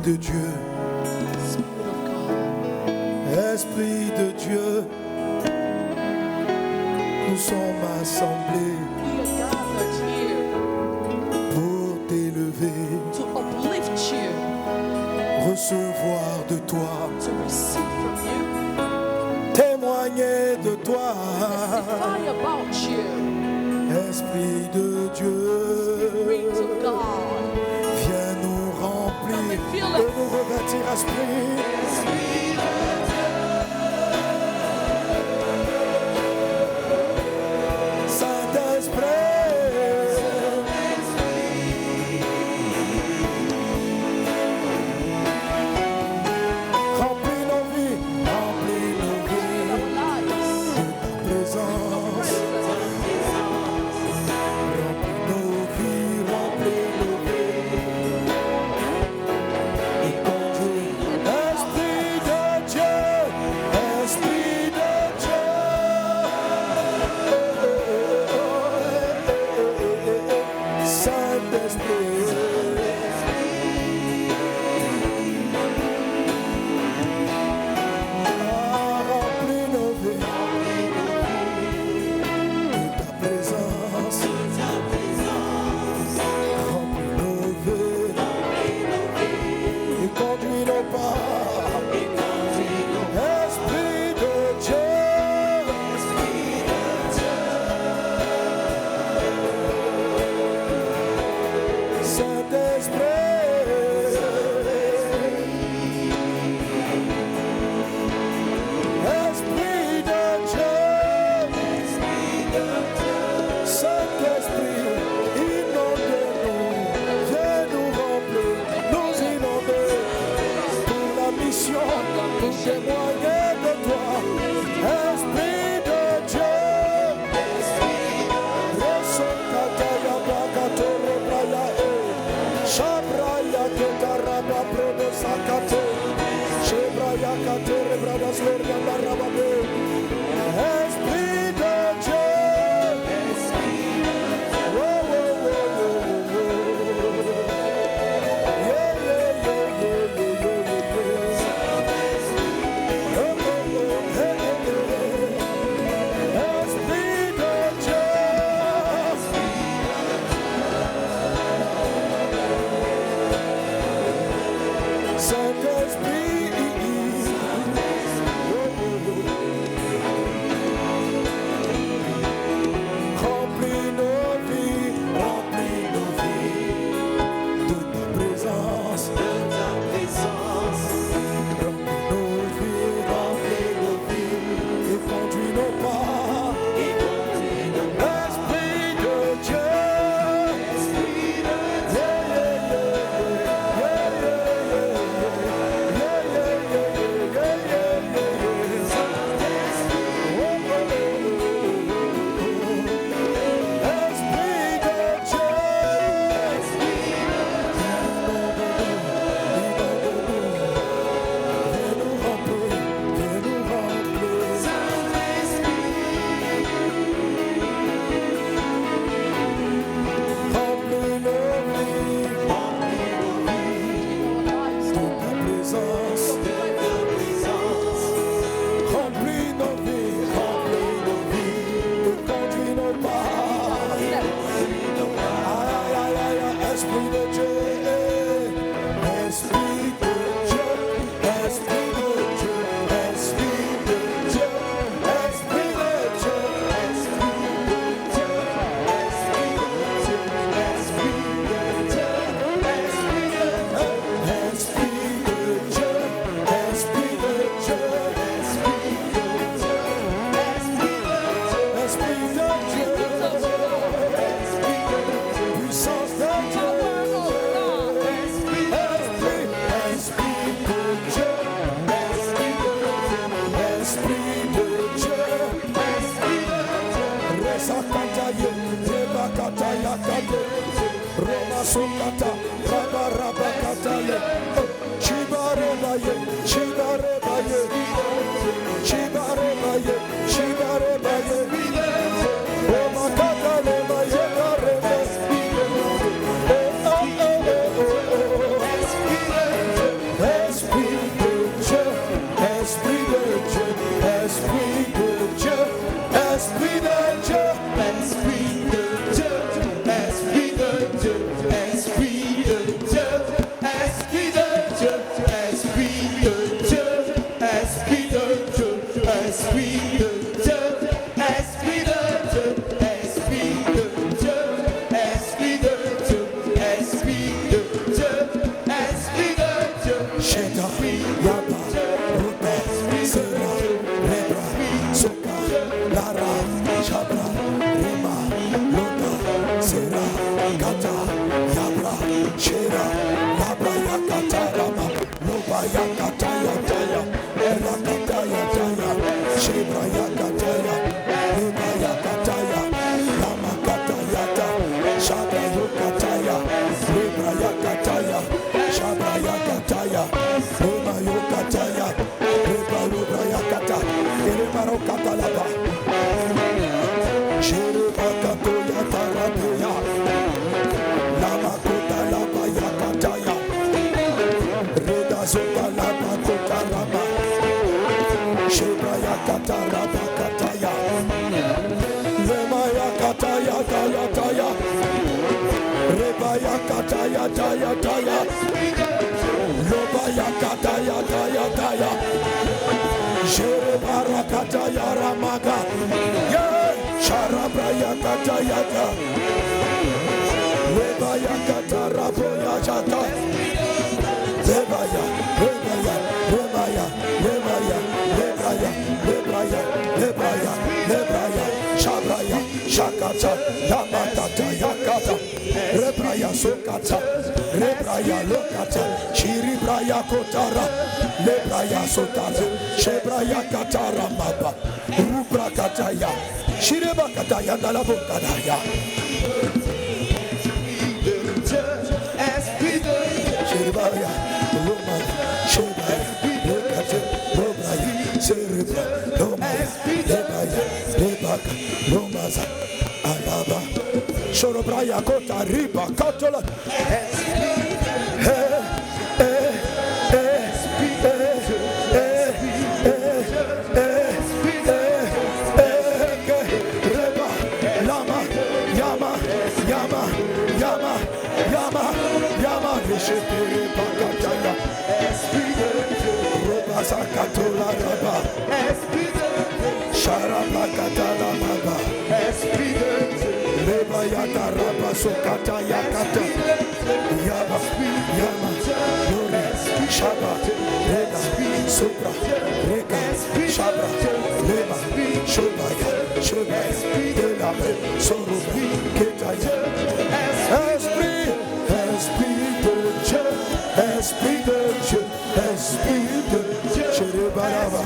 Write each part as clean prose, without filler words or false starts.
de Dieu, Esprit de Dieu, nous sommes assemblés pour t'élever, recevoir de toi, témoigner de toi, Esprit de Dieu, viens nous remplir et nous revêtir, Esprit. Taya Taya. Lobaya Kataya Taya Taya. Jere Barakataya Ramaga. Yeah. Sharabraya Kataya Taya. Lebaya Kataraboya Jata. Lebaya, Lebaya, Lebaya, Lebaya, Lebaya, Lebaya, Lebaya, Lebaya, Shabraya, Shakata, Yamatata, Yakata, Rebraya Sokata, Rebraya Lokata, Shiribraya Kotara, Lebraya Sotara, Shebraya Katara Maba, Rubra Kataya, Shireba Kataya, Dalabokadaya. Shiribaya, Roma, Shibaya, Lokata, Romaya, Seribra, Romaya, Lebaya, Lebaka, Romaza, Alaba, Shorobraya, Kota, Riba, Katola. Reba, Lama, Yama, Yama, Yama, Yama, Yama, Rishipiri Pakataya, Roba Sakatola Raba, Sharabakatala Maba, Reba Yata Raba Sokata Yakata, Yama, Yama, Yore, Shaba, Rega, Supra, Rega, Shabra, Reba, Shubaya, Shubaya, Delabe, Soruba, Ketaya, Esprit de Dieu, Esprit de Dieu, Esprit de Dieu, Chiribaraba.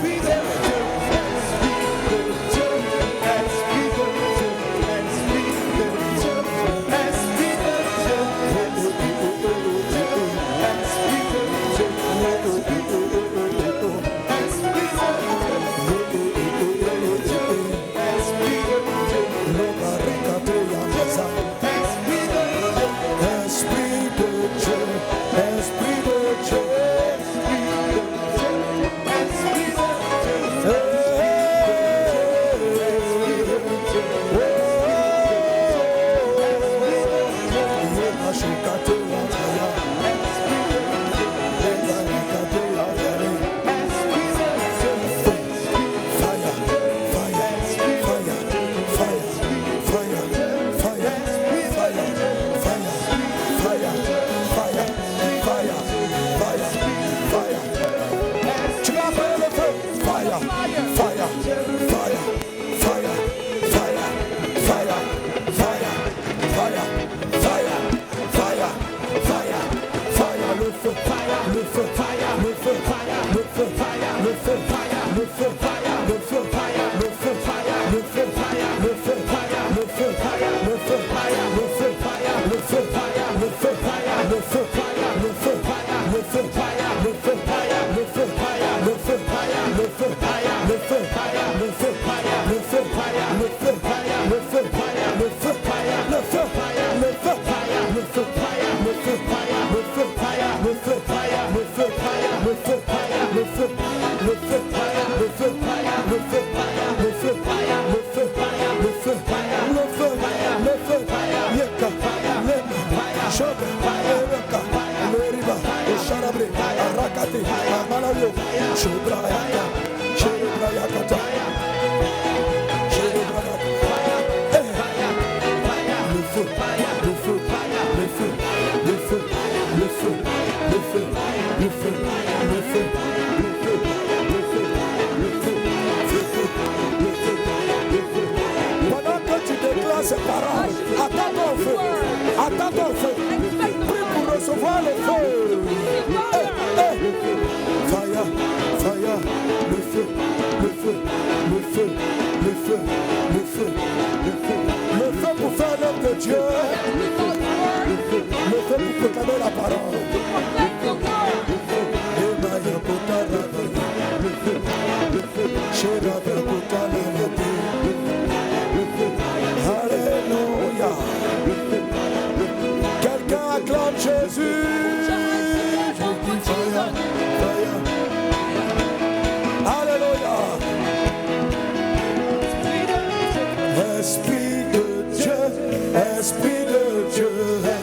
Esprit de Dieu,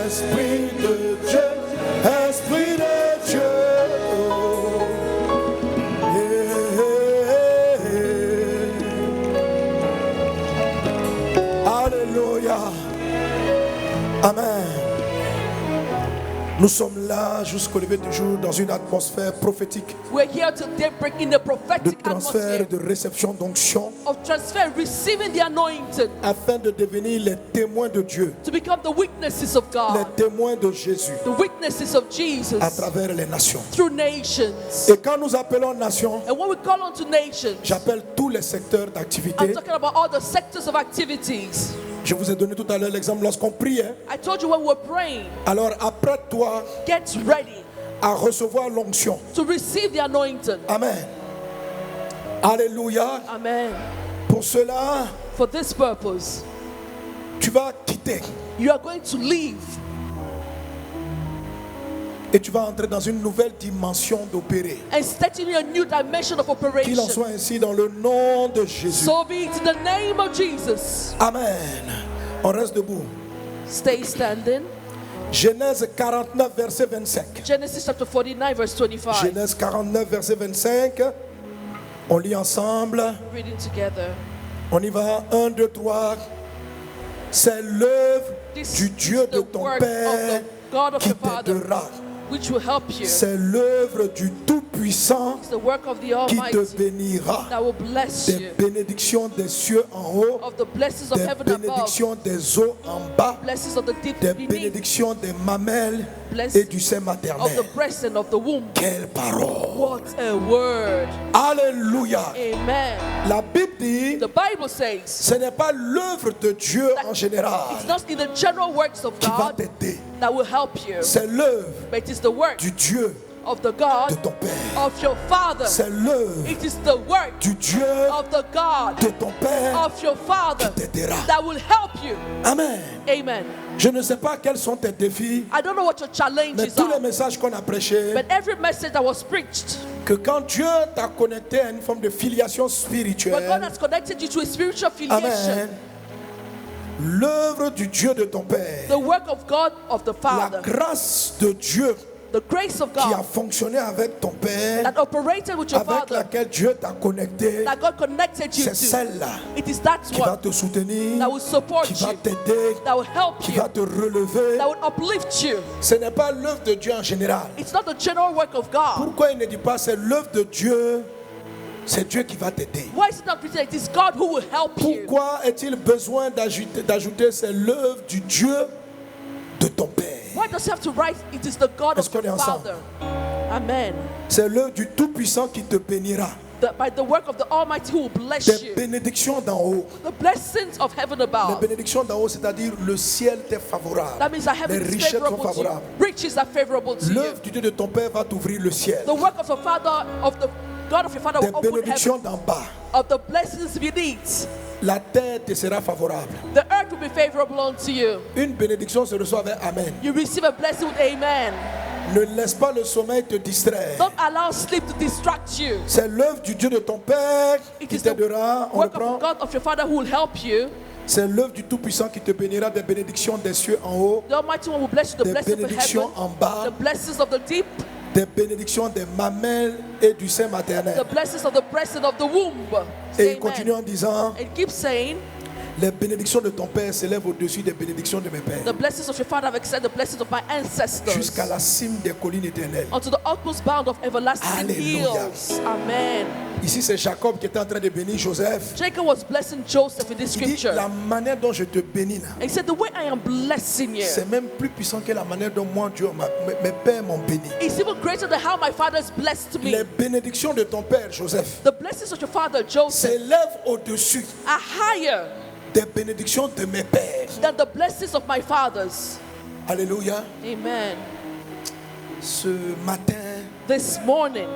Esprit de Dieu. Alléluia. Amen. Nous sommes là jusqu'au lever du jour dans une atmosphère prophétique We're here to daybreak in the de prophetic transfert, atmosphere de réception d'onction of transfer, receiving the anointing afin de devenir les témoins de Dieu, to become the witnesses of les God, témoins de Jésus the witnesses of Jesus à travers les nations. through nations. Et quand nous appelons nations, And when we call on to nations, j'appelle tous les secteurs I'm d'activité. talking about all the sectors of activities. Je vous ai donné tout à l'heure l'exemple lorsqu'on priait. I told you when we were praying, Alors apprête-toi get ready à recevoir l'onction. to receive the anointing. Amen. Alléluia. Amen. Pour cela, For this purpose, tu vas quitter you are going to leave et tu vas entrer dans une nouvelle dimension d'opérer. and start in a new dimension of Qu'il en operation. soit ainsi dans le nom de Jésus. So be it in the name of Jesus. Amen. On reste debout. Stay standing. Genèse 49, verset 25. Genesis chapter 49, verse 25. Genèse 49, verset 25. On lit ensemble. Reading together. On y va. 1, 2, 3. C'est l'œuvre This du Dieu is de the ton work Père of the God of qui your Father, t'aidera. which will help you. C'est l'œuvre du Tout-Puissant It's the work of the qui te Almighty bénira. that will bless Des you. bénédictions des cieux en haut, Of the blessings of des heaven above, bénédictions des eaux en bas, blessings of the deep des beneath, bénédictions des mamelles et blessings du sein of maternel. the breast and of the womb. Quelle parole! What a word. Alléluia! Amen. La Bible dit, The Bible says ce n'est pas l'œuvre de Dieu en général it's not in the general works of qui va God t'aider. that will help you, C'est l'œuvre but it is the work du Dieu of the de God ton Père. of your Father. C'est l'œuvre It is the work du Dieu of the God de ton Père of your Father qui t'aidera. that will help you. Amen. Amen. Je ne sais pas quels sont tes défis, I don't know what your mais challenges tous les are, messages qu'on a prêchés, but every message that was preached, que quand Dieu t'a connecté à une forme de filiation when God spirituelle, has connected you to a spiritual affiliation, Amen, l'œuvre du Dieu de ton Père, the work of God of the la Father, grâce de Dieu the grace of qui a God fonctionné avec ton Père, that operated with your avec Father, laquelle Dieu t'a connecté, that God connected you c'est to, celle-là it is that qui va one te soutenir, that will support qui va you, t'aider, that will help qui you, va te relever. that will uplift you. Ce n'est pas l'œuvre de Dieu en général. It's not the general work of God. Pourquoi il ne dit pas c'est l'œuvre de Dieu? C'est Dieu qui va t'aider. Why is it not written? It is God who will help you. Pourquoi est-il besoin d'ajouter c'est l'œuvre du Dieu de ton Père? Why does he have to write? It is the God Est-ce of qu'on est your ensemble? Father. Amen. C'est l'œuvre du Tout-Puissant qui te bénira. By the work of the Almighty who will bless Des you. bénédictions d'en haut. The blessings of heaven Les above. bénédictions d'en haut, c'est-à-dire le ciel t'est favorable. That means that Les heaven is richesses sont favorable to you. favorables. Riches are favorable to you. L'œuvre du Dieu de ton Père va t'ouvrir le ciel. The work of the Father of the God of your Father Des will open bénédictions heaven. d'en bas. Of the blessings beneath. La terre te sera favorable. The earth will be favorable unto you. Une bénédiction se reçoit avec Amen. You receive a blessing with amen. Ne laisse pas le sommeil te distraire. Don't allow sleep to distract you. C'est l'œuvre du Dieu de ton Père It qui is the t'aidera. On work reprend. of God of your Father who will help you. C'est l'œuvre du Tout-Puissant qui te bénira des bénédictions des cieux en haut, The Almighty One will bless you the des blessings of bénédictions heaven, en bas, the blessings of the deep, des bénédictions des mamelles et du sein the maternel. blessings of the breast and of the womb. Et Say il continue amen. en disant, And keep saying, les bénédictions de ton Père s'élèvent au-dessus des bénédictions de mes pères, the blessings of your Father have excelled the blessings of my ancestors jusqu'à la cime des collines éternelles. unto the utmost bound of everlasting Alléluia. hills. Amen. Ici, c'est Jacob qui était en train de bénir Joseph. Jacob was blessing Joseph in this Il dit, scripture. la manière dont je te bénis, là, And he said, the way I am blessing you c'est même plus puissant que la manière dont moi, Dieu, mes pères m'ont béni. is even greater than how my father has blessed me. Les bénédictions de ton Père, Joseph, The blessings of your father, Joseph, s'élèvent au-dessus are higher des bénédictions de mes pères. than the blessings of my fathers. Alléluia. Amen. Ce matin, This morning,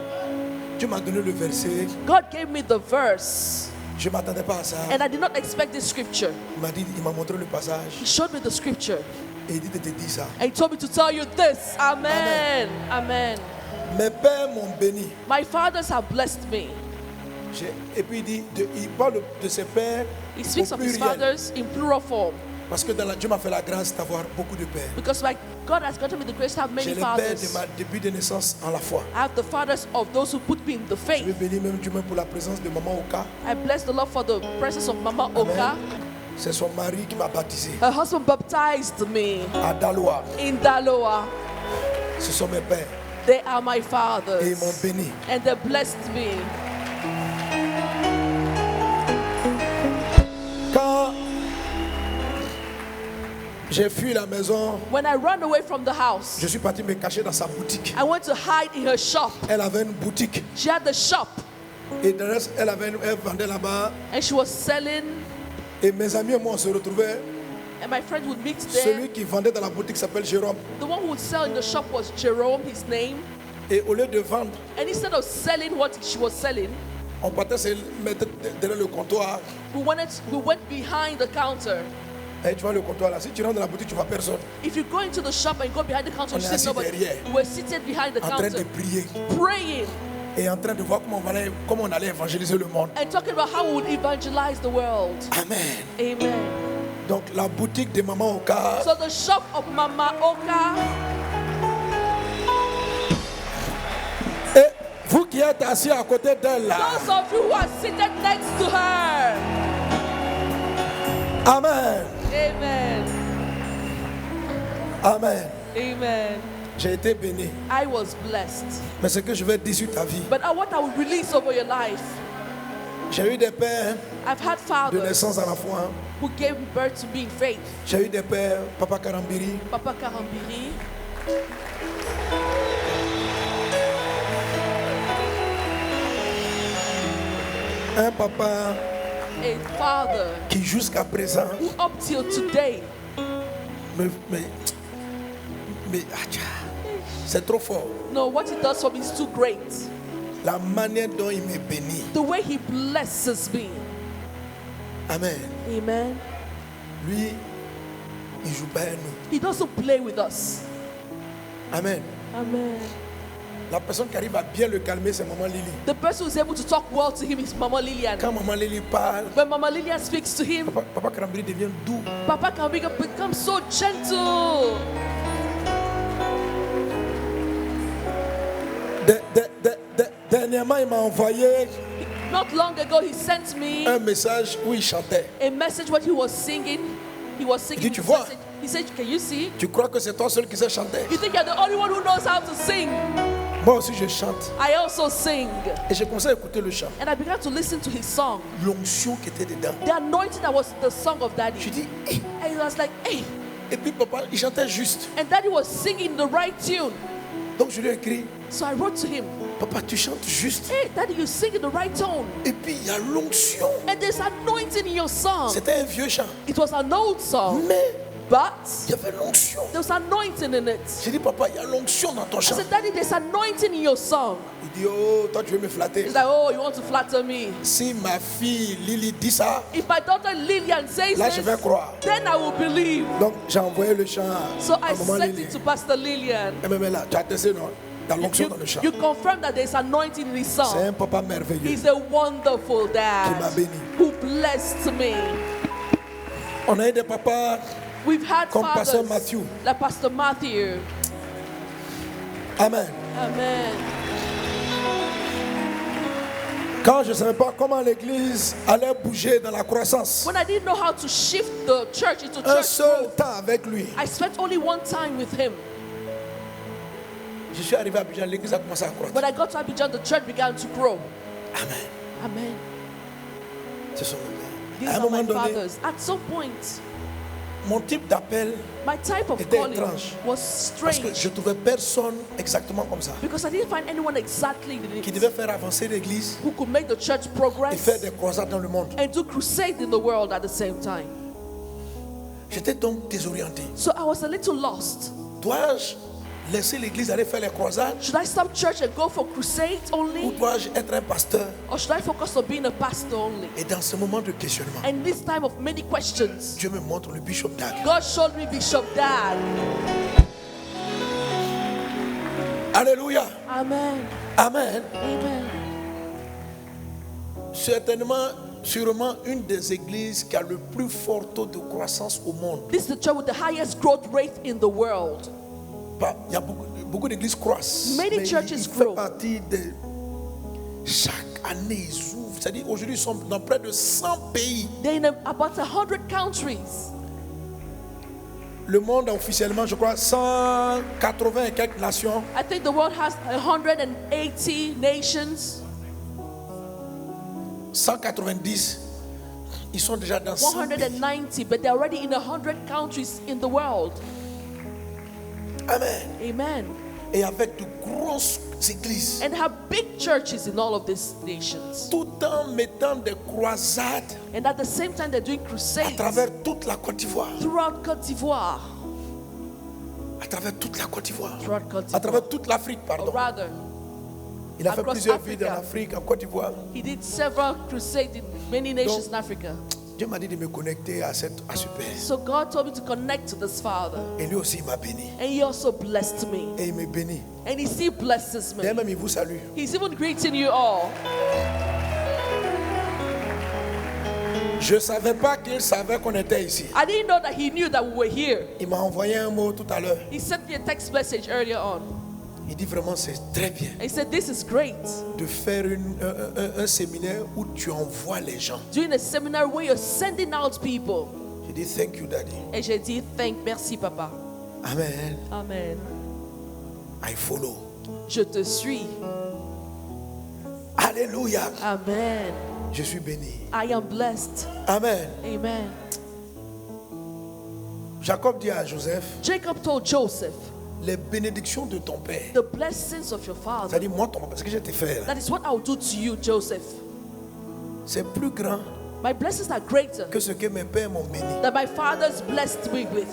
Dieu m'a donné le verset. God gave me the verse, Je ne m'attendais pas à ça. and I did not expect this scripture. Il m'a montré le passage He showed me the scripture, et il dit de te dire ça. and he told me to tell you this. Amen. Amen. Mes pères m'ont béni. My fathers have blessed me. Et puis il parle de ses pères He speaks au of his pluriel. fathers in plural form, Parce que Dieu m'a fait la grâce d'avoir beaucoup de pères. because like God has granted me the grace to have J'ai many les pères de fathers. ma début de naissance en la foi. I have the fathers of those who put me in the Je vais faith. bénir même Dieu même pour la présence de maman Oka. I bless the Lord for the presence of Mama Oka. C'est son mari qui m'a baptisé Her husband baptized me à Daloa. in Daloa. Ce sont mes pères They are my et fathers. ils m'ont béni. And they blessed me. Quand j'ai fui la maison, When I ran away from the house, je suis parti me cacher dans sa boutique. I went to hide in her shop. Elle avait une boutique She had the shop et de reste, elle vendait là-bas. and she was selling, Et mes amis et moi on se retrouvait. and my friends would meet there. Celui qui vendait dans la boutique s'appelle Jérôme. The one who would sell in the shop was Jerome, his name. Et au lieu de vendre, And instead of selling what she was selling, on partait se mettre derrière le comptoir. we went behind the counter. Et tu vois le comptoir là, si tu rentres dans la boutique, tu vois personne. If you go into the shop and go behind the counter, On you est see assis nobody. derrière. We were seated behind the En train de counter, prier praying et en train de voir comment on allait évangéliser le monde. and talking about how we would evangelize the world. Amen. Amen. Donc la boutique de Maman Oka, So the shop of Mama Oka, et vous qui êtes assis à côté d'elle là, those of you who are seated next to her. Amen. Amen. Amen. Amen. J'ai été béni. I was blessed. Mais ce que je vais dire sur ta vie, But what I will release over your life, j'ai eu des pères I've had de fathers naissance à la foi. who gave birth to me in faith. J'ai eu des pères, Papa Karambiri, Papa Karambiri, un papa a father qui jusqu'à présent who up till today, mais c'est trop fort. no, what he does for me is too great. La manière dont il me bénit. The way he blesses me. Amen. Amen. Lui, il joue pas à nous. He doesn't play with us. Amen. Amen. La personne qui arrive à bien le calmer, c'est Maman Lily. The person who is able to talk well to him is Mama Lillian. Quand Maman Lily parle, When Mama Lillian speaks to him, Papa Karambiri devient doux. Papa Karambiri becomes so gentle. Dernièrement, il m'a envoyé Not long ago, he sent me un message où il chantait. a message when he was singing. He was singing. Tu this vois? message. He said, "Can you see? Tu crois que c'est toi seul qui sais chanter? You think you're the only one who knows how to sing? Moi aussi, je chante. I also sing." Et j'ai commencé à écouter le chant. And I began to listen to his song. L'onction qui était dedans. The anointing that was the song of Je Daddy. dis, hey. And he was like, "Hey." Et puis papa, il chantait juste. And Daddy was singing the right tune. Donc je lui ai écrit, So I wrote to him, papa, tu chantes juste. "Hey, Daddy, you sing in the right tone. Et puis il y a l'onction. And there's anointing in your song." C'était un vieux chant. It was an old song, Mais but il y avait l'onction. there was anointing in it. J'ai dit, papa, il y a l'onction dans ton I chant. said, "Daddy, there's anointing in your song." Il dit, oh, toi tu veux me flatter. He's like, "Oh, you want to flatter me? Si ma fille Lily dit ça, If my daughter Lillian says là je vais this, croire. then I will believe." Donc j'ai envoyé le chant So I à maman sent Lily. it to Pastor Lillian. Et même là, tu as testé, non? Dans l'onction dans le chant. You confirm that there's anointing in his C'est song. un papa merveilleux. He's a wonderful Qui m'a dad béni. who blessed me. On a eu des papas We've had comme Pasteur fathers Matthew. like Pastor Matthew. Amen. Amen. Quand je ne savais pas comment l'église allait bouger dans la croissance, When I didn't know how to shift the church into un church seul growth, temps avec lui, I spent only one time with him. je suis arrivé à Abidjan, l'église a commencé à croître. When I got to Abidjan, the church began to grow. Amen. Amen. Ce sont mes These pères. À un are my moment donné, fathers. At some point, mon type d'appel, my type of était calling étrange. was parce que strange je ne trouvais personne exactement comme ça, because I didn't find anyone exactly qui in devait it faire avancer l'église who could make the church et progress faire des croisades dans le monde. and do crusade in the world at the same time. J'étais donc désorienté. So I was a little lost. Dois-je laisser l'église aller faire les croisades Should I stop church and go for crusade ou only? dois-je être un pasteur? Or should I focus on being a pastor only? Et dans ce moment de questionnement, And this time of many questions, Dieu me montre le bishop Dag. God showed me Bishop Dad. Alléluia. Amen. Amen. Amen. Sûrement une des églises qui a le plus fort taux de croissance au monde. This is the church with the highest growth rate in the world. Il y a beaucoup d'églises croissent. Many mais churches il fait grow. partie de chaque année ils ouvrent C'est-à-dire aujourd'hui, ils sont dans près de 100 pays. They're in about 100 countries. Le monde officiellement, je crois, 180 et quelques nations. I think the world has 180 nations. 190, ils sont déjà dans 100 pays. 190, but they're already in 100 countries in the world. Amen. Amen. Et avec de grosses églises. And have big churches in all of these nations. Tout en mettant des croisades And at the same time, they're doing à crusades travers toute la Côte d'Ivoire. throughout Côte d'Ivoire. À travers toute la Côte d'Ivoire. Throughout Côte À d'Ivoire. travers toute l'Afrique, Or pardon. rather, Il a fait across plusieurs villes en Africa. Afrique, en Côte d'Ivoire. he did several crusades in many nations in Africa. Dieu m'a dit de me connecter à ce Père. So God told me to connect to this Father. Et lui aussi, il m'a béni. And he also blessed me. Et il me bénit. And he still blesses me. D'ailleurs, même il vous salue. He's even greeting you all. Je ne savais pas qu'il savait qu'on était ici. I didn't know that he knew that we were here. Il m'a envoyé un mot tout à l'heure. He sent me a text message earlier on. Il dit vraiment, c'est très bien And he said, this is great. de faire un séminaire où tu envoies les gens. Doing a seminar where you're sending out people. Je dis, thank you, Daddy. Et j'ai dit, merci papa. Amen. Amen. I follow. Je te suis. Alléluia. Amen. Je suis béni. I am blessed. Amen. Amen. Jacob dit à Joseph, Jacob told Joseph, les bénédictions de ton père. the blessings of your father. C'est-à-dire, moi, ton papa, ce que je t'ai fait, là, That is what I'll do to you, Joseph. c'est plus grand My blessings are greater que ce que mes pères m'ont béni. than my father's blessed me with.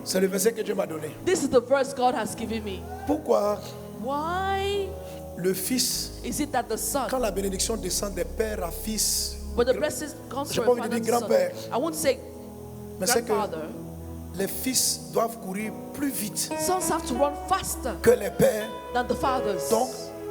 C'est le verset que Dieu m'a donné. This is the verse God has given me. Pourquoi Why le fils, is it that the son, quand la bénédiction descend des pères à fils, but the blessings comes J'ai from pas a envie de father dire to son? grand-père. I won't say mais c'est que grandfather. les fils doivent courir plus vite Sons have to run faster que les pères. than the fathers. Donc,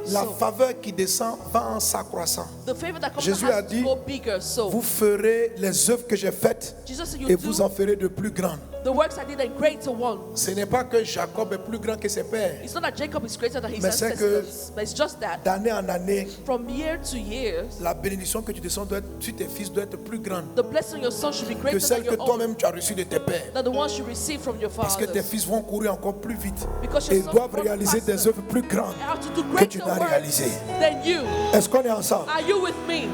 la So, faveur qui descend va en s'accroissant. the favor that comes Jésus has a dit, to go bigger. So Vous ferez les œuvres que j'ai faites Jesus said, you et vous en do ferez de plus grandes. the works I did and greater ones. Ce n'est pas que Jacob est plus grand que ses pères. It's not that Jacob is greater than his Mais c'est que- ancestors, but it's just that D'année en année, from year to year, la bénédiction que tu descends doit être, sur tes fils doit être plus grande the blessing of your son should be que greater than celle que your own, toi-même tu as reçue de tes pères. than the ones you receive from your Parce que tes fathers. fils vont courir encore plus vite Because et your sons doivent run réaliser faster. des œuvres plus grandes I have to do que tu greater n'as works réalisées. than you. Est-ce qu'on est ensemble? Are you with me?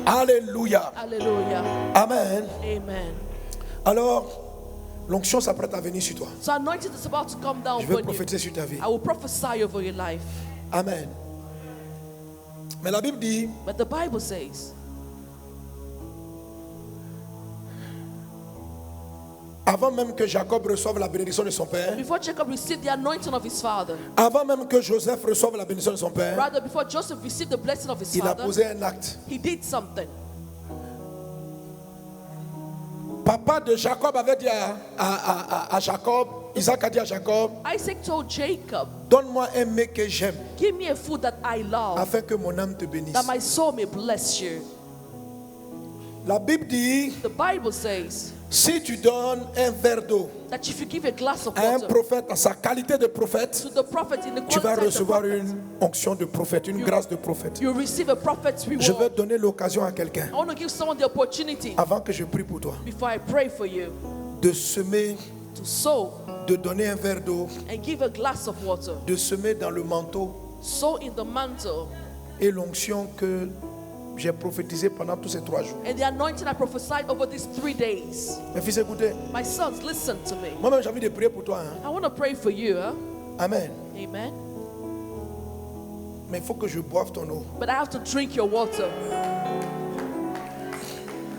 Alléluia. Hallelujah. Amen. Amen. Alors, l'onction s'apprête à venir sur toi. So anointing is about to come down Je vais upon you. prophétiser sur ta vie. I will prophesy over your life. Amen. Mais la Bible dit, But the Bible says, avant même que Jacob reçoive la bénédiction de son père, before Jacob received the anointing of his father, avant même que Joseph reçoive la bénédiction de son père, rather before Joseph received the blessing of his il a father, posé un acte. he did something. Papa de Jacob avait dit à Jacob, Isaac a dit à Jacob, Isaac told Jacob, donne-moi un mec que j'aime, give me a food that I love, afin que mon âme te bénisse. that my soul may bless you. La Bible dit, The Bible says si tu donnes un verre d'eau that if you give a glass of à un water prophète en sa qualité de prophète, to the prophet in the tu vas quality of the recevoir prophet, une onction de prophète, une grâce de prophète. you receive a prophet's Je vais reward. donner l'occasion à quelqu'un, I want to give someone the opportunity avant que je prie pour toi, before I pray for you de semer, to sow de donner un verre d'eau, and give a glass of water. de semer dans le manteau Sow in the mantle et l'onction que j'ai prophétisée pendant tous ces 3 jours. and the anointing I prophesied over these 3 days. Mes fils, écoutez, My sons, listen to me. moi-même j'ai envie de prier pour toi. Hein. I want to pray for you. Amen. Amen. Mais il faut que je boive ton eau. But I have to drink your water.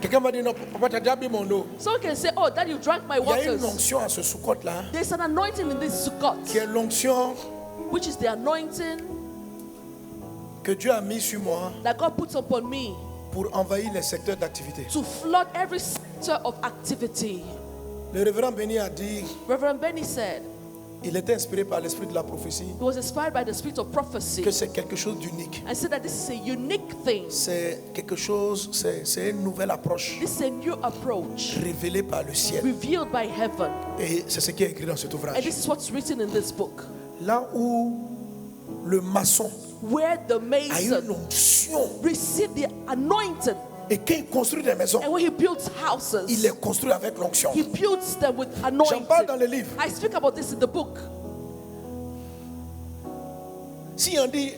Quelqu'un m'a dit, non, papa, tu as déjà bu mon eau. Someone can say, oh, Dad, you drank my Il y a une waters. onction à ce Sukkot là, There's an anointing in this qui Sukkot, est l'onction which is the anointing que Dieu a mis sur moi that God puts upon me pour envahir les secteurs d'activité. to flood every sector of activity. Le révérend Béni a dit, Reverend Benny said il était inspiré par l'esprit de la prophétie, he was inspired by the spirit of prophecy que c'est quelque chose d'unique. and said that this is a unique thing. C'est quelque chose, c'est une nouvelle approche This is a new approach révélée par le ciel. revealed by heaven. Et c'est ce qui est écrit dans cet And ouvrage. this is what's written in this book. Là où le maçon where the a une mason onction. received the anointing. Et quand il construit des maisons, And when he builds houses, il les construit avec l'onction. he builds them with J'en parle dans anointing. le livre. I speak about this in the book. Si on dit,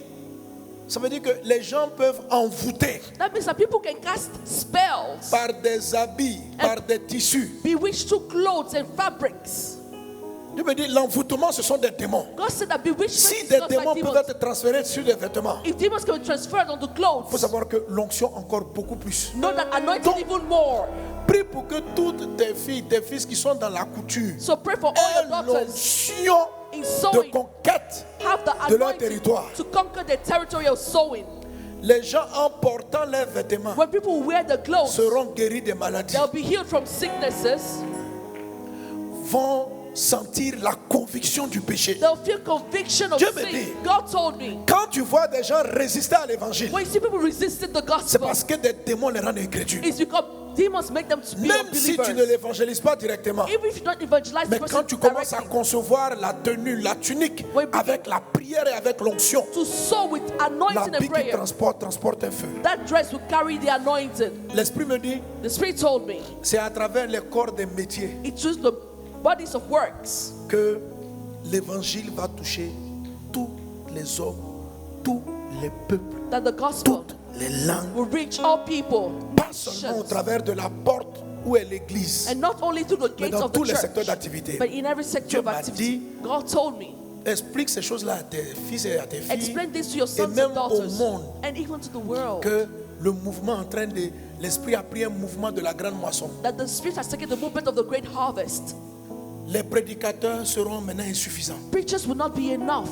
ça veut dire que les gens peuvent envoûter That means that people can cast spells, par des habits, par des tissus. bewitch through clothes and fabrics. Je veux dire, l'envoûtement, ce sont des démons. God said that bewitchment Si is des not démons like peuvent demons. être transférés sur des vêtements, If demons can be transferred onto il faut clothes, savoir que l'onction encore beaucoup plus. know that anointing Donc, even more. Prie pour que toutes tes filles, tes fils qui sont dans la couture So pray for all aient your daughters l'onction in de sowing, conquête have the de leur anointing territoire. to conquer the territory of sowing. Les gens en portant leurs vêtements When people wear the clothes, seront guéris des maladies, they'll be healed from sicknesses. vont sentir la conviction du péché. They'll feel conviction of Dieu me sin. dit, God told me, quand tu vois des gens résister à l'évangile, when you see people resisting the c'est gospel, parce que des démons les rendent incrédules. it's because demons make them to be Même si tu ne unbelievers. l'évangélises pas directement, Even if you don't evangelize the mais person quand tu commences à directly, concevoir la tenue, la tunique, When people- avec la prière et avec l'onction, to sow with anointing and l'habit qui prayer, transporte un feu. that dress will carry the anointing. L'Esprit me dit, The Spirit told me, c'est à travers les corps des métiers it's just the bodies of works que l'évangile va toucher tous les hommes, tous les peuples, that the gospel toutes les langues, will reach all people, pas seulement au travers de la porte où est l'église, and not only through the mais gates dans of tous the les secteurs church, d'activité. but in every sector Dieu of m'a activity. dit, God told me, explique ces choses-là à tes fils et à tes filles, explain this to your et sons même and au daughters, monde, and even to the world, que le mouvement en train de, l'Esprit a pris un mouvement de la grande moisson. that the Spirit has taken the movement of the great harvest. Les prédicateurs seront maintenant insuffisants. Preachers will not be enough.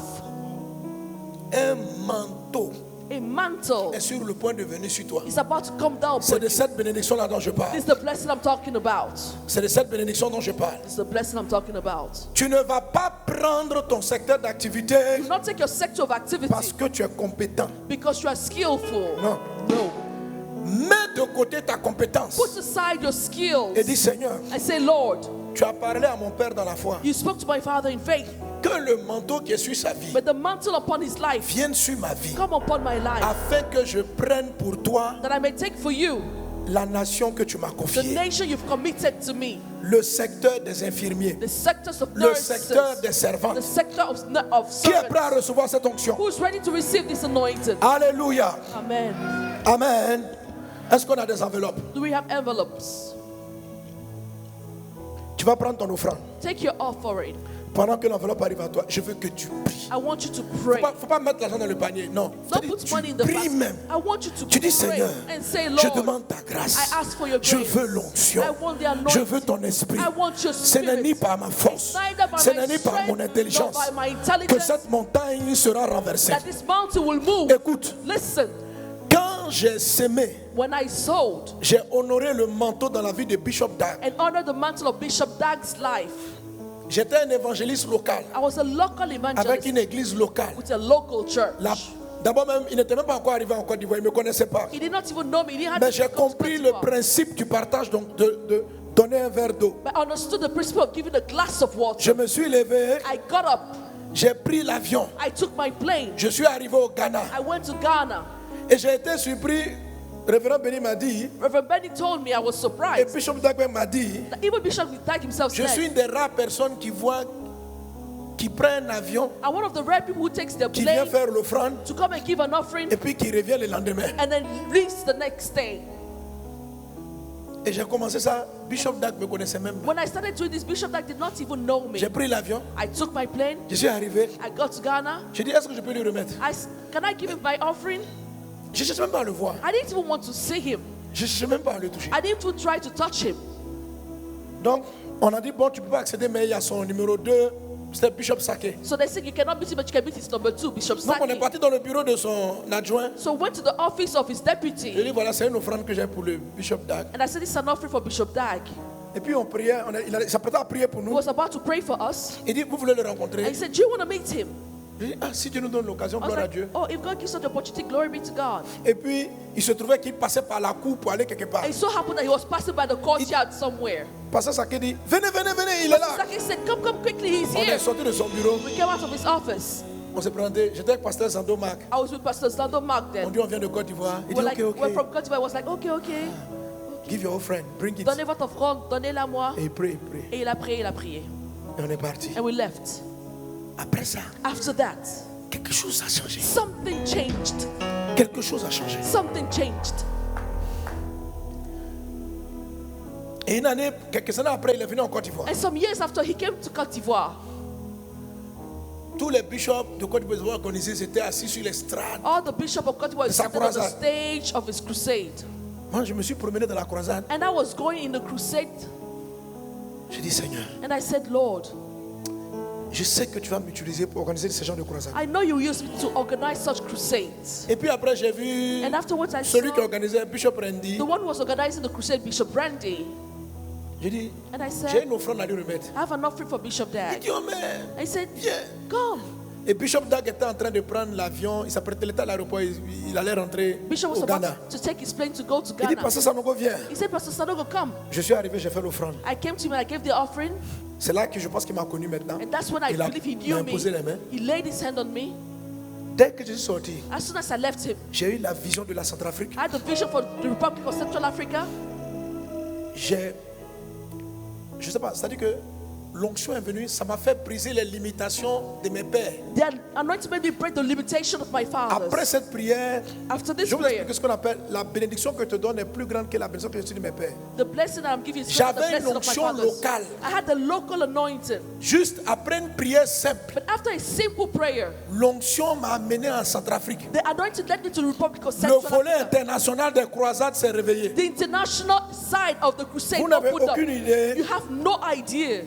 Un manteau A mantle est sur le point de venir sur toi. is about to come down C'est upon de you. cette bénédiction-là dont je parle. This is the blessing I'm talking about. C'est de cette bénédiction dont je parle. This is the blessing I'm talking about. Tu ne vas pas prendre ton secteur d'activité Do not take your sector of parce activity que tu es compétent. because you are skillful. Non. No. Mets de côté ta compétence Put aside your skills et dis, Seigneur, and say, Lord, tu as parlé à mon Père dans la foi you spoke to my father in faith, que le manteau qui est sur sa vie but the mantle upon his life vienne sur ma vie come upon my life, afin que je prenne pour toi that I may take for you la nation que tu m'as the confiée. nation you've committed to me, Le secteur des infirmiers, the sectors of le nurses, secteur des servantes. the sector of Qui est prêt à servants. recevoir cette onction? Who's ready to receive this anointing? Alléluia. Amen. Amen. Est-ce qu'on a des enveloppes? Do we have envelopes? Tu vas prendre ton offrande. Take your offering. Pendant que l'enveloppe arrive à toi, je veux que tu pries. I want you to Faut pray. pas mettre l'argent dans le panier. Non. Don't C'est-à-dire, put tu money in the pries basket. même. I want you to Tu dis, pray Seigneur, and say, je Lord, demande ta grâce. I ask for your Je grace. veux l'onction. I want the anointing. Je veux ton esprit. I want your Ce n'est spirit. ni par ma force, Neither by ce my n'est ni par mon strength, intelligence nor by my que intelligence, cette montagne sera renversée. that this mountain will move. Écoute, Listen, quand j'ai sémé, when I sowed j'ai honoré le manteau dans la vie de Bishop Dag. and honored the mantle of Bishop Dag's life, J'étais un évangéliste local I was a local avec evangelist une église locale. with a local church. D'abord même, il n'était même pas encore arrivé en Côte d'Ivoire, il ne me connaissait pas. He did not even know me. He didn't have Mais to j'ai come to compris Côte le d'Ivoire. principe du partage, donc de donner un verre d'eau. But I understood the principle of giving a glass of water. Je me suis levé, I got up. j'ai pris l'avion. I took my plane. Je suis arrivé au Ghana I went to Ghana. et j'ai été surpris. Révérend Béni m'a dit, Reverend Benny told me, I was et surprised. Bishop Dagbe m'a dit, That even Bishop Dag himself je suis said, une des rares personnes qui prend un avion, I'm one of the rare people who takes their qui vient plane faire l'offrande to come and give an offering et puis qui revient le lendemain. and then leaves the next day. Et j'ai commencé ça, Bishop Dag me connaissait même pas. When I started doing this, Bishop Dag did not even know me. J'ai pris l'avion, I took my plane. je suis arrivé, I got to Ghana. j'ai dit, est-ce que je peux lui remettre? Can I give him my offering? Je ne cherche même pas à le voir, I didn't even want to see him. je ne cherche même pas à le toucher. I didn't even try to touch him. Donc, on a dit, bon, tu ne peux pas accéder, mais il y a son numéro 2, c'était Bishop Sake. So they said you cannot meet him, but you can meet his number 2, Bishop Donc, on est Saki. parti dans le bureau de son adjoint. So went to the office of his Je deputy. lui ai dit, voilà, c'est une offrande que j'ai pour le Bishop Dag. And I said, this is an offering for Bishop Dag. Et puis on priait, il s'apprêtait à prier pour He nous. was about to pray for us. Il dit, vous voulez le And rencontrer? he said, do you want to meet him? Je dis, ah, si Dieu nous donne l'occasion, I was gloire à like, Dieu. oh, if God gives us the opportunity, glory be to God. Et puis, il se trouvait qu'il passait par la cour pour aller quelque part. And it so happened that he was passing by the courtyard somewhere. Pasteur Sake dit, venez, venez, venez, il est là. Pastor Saki said, come quickly, he's On est here. sorti de son bureau. We came out of his office. On s'est présenté. J'étais avec Pasteur Sando Marc. I was with Pastor Sando Mark On then. dit on vient de Côte d'Ivoire. Il dit We're like, ok, we're ok. from Côte d'Ivoire. I was like, okay. Give your offering. Bring it. Donnez votre offrande, donnez-la moi. Et il prie. Et il a prié. Et on est parti. And we left. Après ça, After that, quelque chose a changé. something changed. Quelque chose a changé. Something changed. Et une année, quelques années après, il est venu en Côte d'Ivoire. And some years after, he came to Côte d'Ivoire. Tous les bishops de Côte d'Ivoire organisés étaient assis sur l'estrade. All the bishop of Côte d'Ivoire was Sa sitting on the croisade. stage of his crusade. Moi, je me suis promené dans la croisade. And I was going in the crusade. J'ai dit, Seigneur, And I said, Lord, je sais que tu vas m'utiliser pour organiser ce genre de croisade. I know you use me to organize such crusades. Et puis après, j'ai vu And afterwards, I celui qui saw organisait Bishop Randy. the one who was organizing the crusade, Bishop Brandy. J'ai dit, And I j'ai said, une offrande à lui remettre. I have an offering for Bishop Il Dag. dit, oh mais, I said, viens. come. Et Bishop Dag était en train de prendre l'avion. Il s'apprêtait, il était à l'aéroport. Il allait rentrer Bishop was au Ghana. about to take his plane to go to Il dit, Ghana. Pasteur Sanogo, viens. He said, Pastor Sanogo, come. Je suis arrivé, j'ai fait l'offrande. I came to him and I gave the offering. C'est là que je pense qu'il m'a connu maintenant. And that's when I Il a- believe he il m'a knew me. imposé les mains. He laid his hand on me. Dès que je suis sorti, As soon as I left him, j'ai eu la vision de la Centrafrique. I had the vision for the Republic of Central Africa. Je sais pas, c'est-à-dire que l'onction est venue, ça m'a fait briser les limitations de mes pères. The anointing made me break the limitation of my Après fathers. cette prière, After this je vous prayer, explique ce qu'on appelle la bénédiction que je te donne est plus grande que la bénédiction que je suis de mes pères. the blessing that I'm giving is greater than the J'avais une blessing of my onction fathers. locale. I had the local anointing. Juste après une prière simple, But after a simple prayer, l'onction m'a amené en Centrafrique. the anointing led me to the Republic of Le Central volet Africa. international des croisades s'est réveillé. The international side of the crusade Vous n'avez opened up. aucune idée. You have no idea.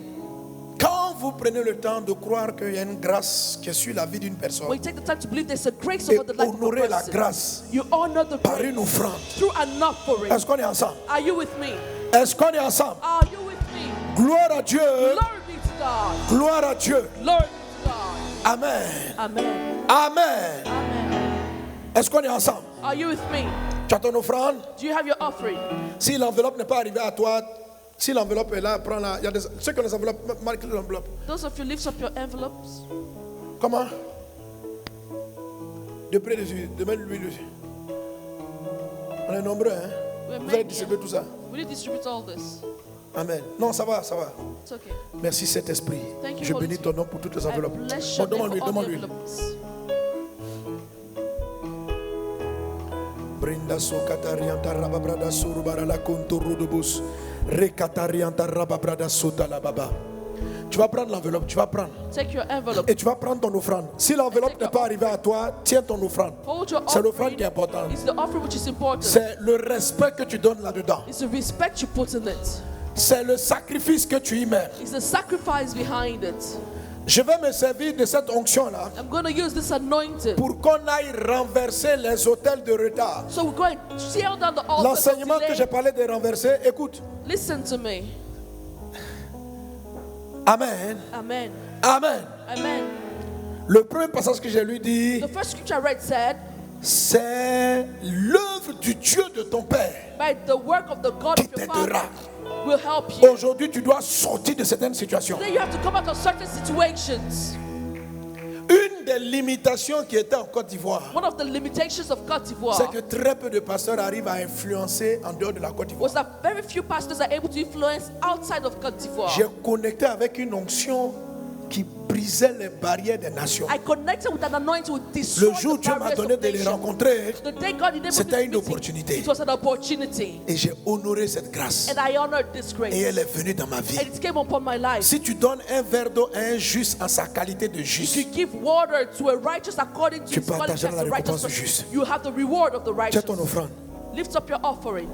Quand vous prenez le temps de croire qu'il y a une grâce qui est sur la vie d'une When personne you take the time to believe there's a grace et over the life of a honorer la person, grâce you honor the par grace une offrande. through an offering. Est-ce qu'on est ensemble? Are you with me? Est-ce qu'on est ensemble? Are you with me? Gloire à Dieu. Glory be to God. Gloire à Dieu. Glory be to God. Amen. Amen. Amen. Amen. Est-ce qu'on est ensemble? Are you with me? Tu as ton offrande? Do you have your offering? Si l'enveloppe n'est pas arrivée à toi, si l'enveloppe est là, prends-la. Il y a ceux qui ont les enveloppes, marquez l'enveloppe. Those of you lift up your envelopes. Comment? De près dessus, de même lui dessus. On est nombreux, hein? We're Vous allez many. distribuer tout ça. Will you distribute all this? Amen. Non, ça va, ça va. It's okay. Merci Saint-Esprit. Thank you, Je Holy bénis ton nom pour toutes les I enveloppes. bless Bon, your name demande-lui, for all the demande-lui. envelopes. Brinda so katarianta rababrada surubara la kontorudubus. Rekatarianta rababrada sota la baba. Tu vas prendre l'enveloppe, tu vas prendre. Take your envelope. Et tu vas prendre ton offrande. Si l'enveloppe n'est pas arrivée à toi, tiens ton offrande. Hold your C'est l'offrande offering. qui est importante. It's the offering which is important. C'est le respect que tu donnes là-dedans. It's the respect you put in it. C'est le sacrifice que tu y mets. It's the sacrifice behind it. Je vais me servir de cette onction-là I'm going to use this anointing. pour qu'on aille renverser les hôtels de retard. So we're going to tear down the altars of L'enseignement que delay. j'ai parlé de renverser, écoute. Listen to me. Amen. Amen. Amen. Amen. Le premier passage que j'ai lui dit, The first scripture I read said, c'est l'œuvre du Dieu de ton Père by the work of the God qui of your t'aidera. Father will help you. Aujourd'hui, tu dois sortir de certaines situations. Then you have to come out of certain situations. Une des limitations qui était en Côte d'Ivoire, One of the limitations of Côte d'Ivoire c'est que très peu de pasteurs arrivent à influencer en dehors de la Côte d'Ivoire. was that very few pastors are able to influence outside of Côte d'Ivoire. J'ai connecté avec une onction qui brisait les barrières des nations. I connected with an anointing to destroy Le jour où the Dieu m'a barriers donné of de les nations. rencontrer, The day God enabled c'était this une meeting, opportunité. it was an opportunity. Et j'ai honoré cette grâce. And I honored this grace. Et elle est venue dans ma vie. And it came upon my life. Si tu donnes un verre d'eau à un juste en sa qualité de If juste, you give water to a righteous according to Tu his quality partageras as la a righteous récompense du person, juste. you have the reward of the tiens righteous. ton offrande. Lift up your offering.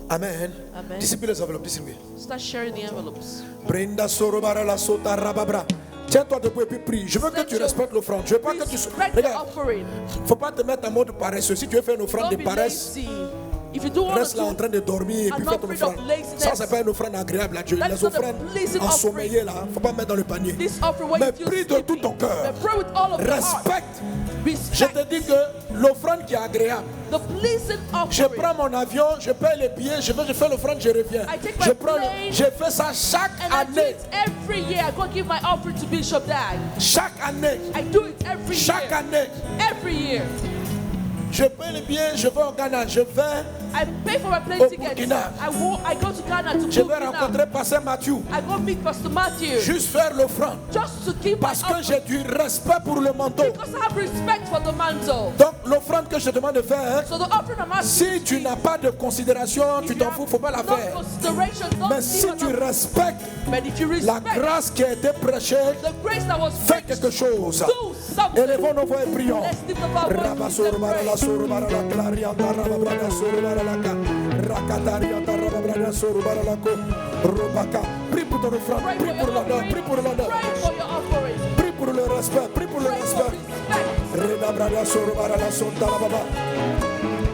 Amen. Amen. Distribue les enveloppes, distribue. Start sharing the envelopes. Brenda sorobara la sota rababra. Tiens-toi debout et puis prie. Je veux que tu respectes l'offrande. Je veux pas que tu... Respect the Regarde, offering. faut pas te mettre en mode paresseux. Si tu veux faire une offrande Don't de be paresse, lazy. If you don't want reste là en to, train de dormir et puis an fais ton offering of offrande. laziness. Ça, c'est pas une offrande agréable à Dieu. That Les is not a offrandes pleasing ensommeillées là, faut pas mettre dans le panier. this offering where Mais you feel prie de tout sleepy, ton cœur. but pray with all of your heart. Respecte. Je Respect te dis que l'offrande qui est agréable. the pleasing Je offering. prends mon avion, je paye les billets, je fais l'offrande, je reviens. I take my plane, Je fais ça chaque And I do année. it every year. I go give my offering to Bishop Dag. Chaque année. I do it every Chaque year. année. Every year. Je paye les billets, je vais au Ghana, je vais I pay for my plane Au tickets. Burkina. I go to Ghana to Je vais Burkina. rencontrer Pasteur Mathieu. I go meet Pastor Matthew. Juste faire l'offrande. Just to keep Parce my que j'ai offering. du respect pour le manteau. Because I have respect for the mantle. Donc l'offrande que je te demande de faire, So the offering I'm asking si tu n'as pas de considération, tu t'en fous, il ne faut pas la faire. Mais si tu respectes But if you la respect grâce qui a été prêchée, the grace that was fais preached, quelque chose. do something. Élevons nos voix et prions. Let's lift up our voices and Rabasorobara, pray. sorobara, la clarianda, rababrada, sorobara, la ca. Rakatarianda, rababrada, sorobara, la co. Robaka. Prie pour ton offrande, Pray prie for pour your l'honneur, offering. prie pour l'honneur, Pray for your offering. prie pour le respect, prie pour le Pray for respect. respect. Redabrada, sorobara, la sonda, la baba.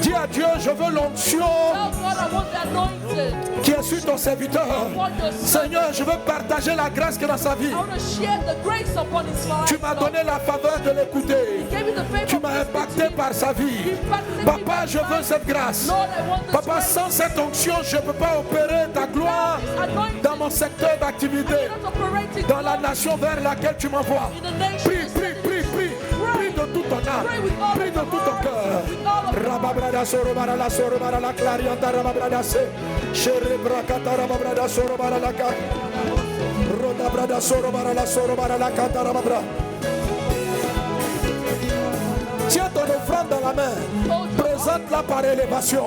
Dis à Dieu, je veux l'onction Tell God I want the anointing qui est sur ton serviteur. upon your son. Seigneur, je veux partager la grâce qui est dans sa vie. I want to share the grace upon his life. Tu m'as donné la faveur de l'écouter. Give me the favor Tu of m'as listening to impacté him. par sa vie. Impacted Papa, me je by veux his cette life. grâce. Lord, I want this Papa, grace. sans cette onction, je ne peux pas opérer ta gloire dans mon secteur d'activité, Not operating dans la glory nation vers laquelle tu m'envoies. in the nation. Prie, prie, prie, prie. Prie de tout ton âme. Pray with all Prie of de your tout ton heart, cœur. with all of your heart. Rababrada sorobara la clarianda rababrada se. Sherebrakata rababrada sorobara la ka. Rodabrada sorobara la kata rababra. Tiens ton offrande dans la main. Présente-la par élévation.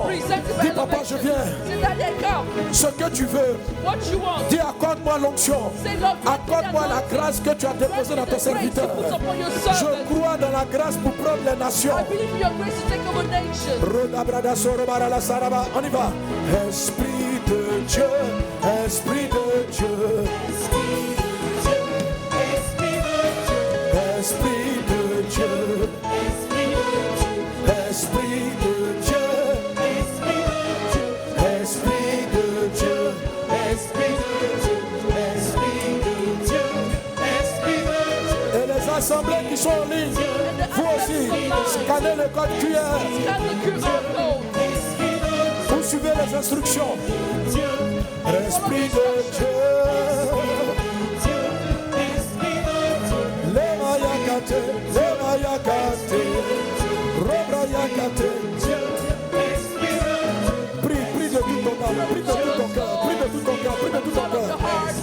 Dis papa, je viens. Say, Daddy, I come. Ce que tu veux. What you want. Dis accorde-moi l'onction. Say, Lord, Accorde-moi la grâce que tu as déposée dans ton serviteur. Je crois dans la grâce pour prendre les nations. I believe in your grace to take over nations. Rodabrada sorobara la saraba. On y va. Esprit de Dieu, Esprit de Dieu, Esprit de Dieu, Esprit de Dieu, Esprit de Dieu, et les assemblées qui sont en ligne, vous aussi, scannez le code QR. Scan the QR code. Vous suivez les instructions. Esprit de Dieu. Lema yakate, lema yakate, robra yakate. Prie, prie de tout ton âme, prie de tout ton cœur, prie de tout ton cœur, prie de tout ton All of your cœur. heart.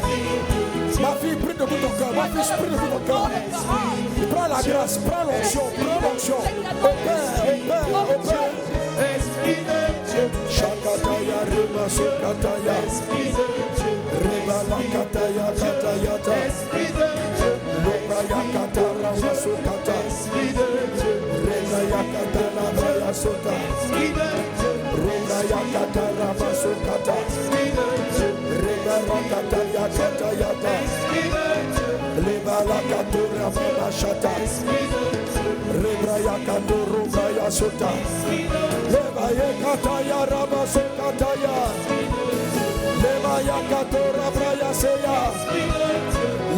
Ma fille, prie de tout ton cœur, ma fille, prie de tout ton cœur. All of your heart. Prends la grâce, prends l'onction, prends l'onction. Opère, opère. Shakataya, Rema Sokataya, Reba Lakataya, Katayata, Loba Yakata, Rama Sokata, Reba Yakata, Rama Sota, Reba Yakata, Rama Sokata, Reba Rakata, Yakata, Yata, Leba Lakato, Rama Shata, Reba Yakato, Roma Yasota. Leva yakataya raba sokataya. Leva yakato rabraya seya.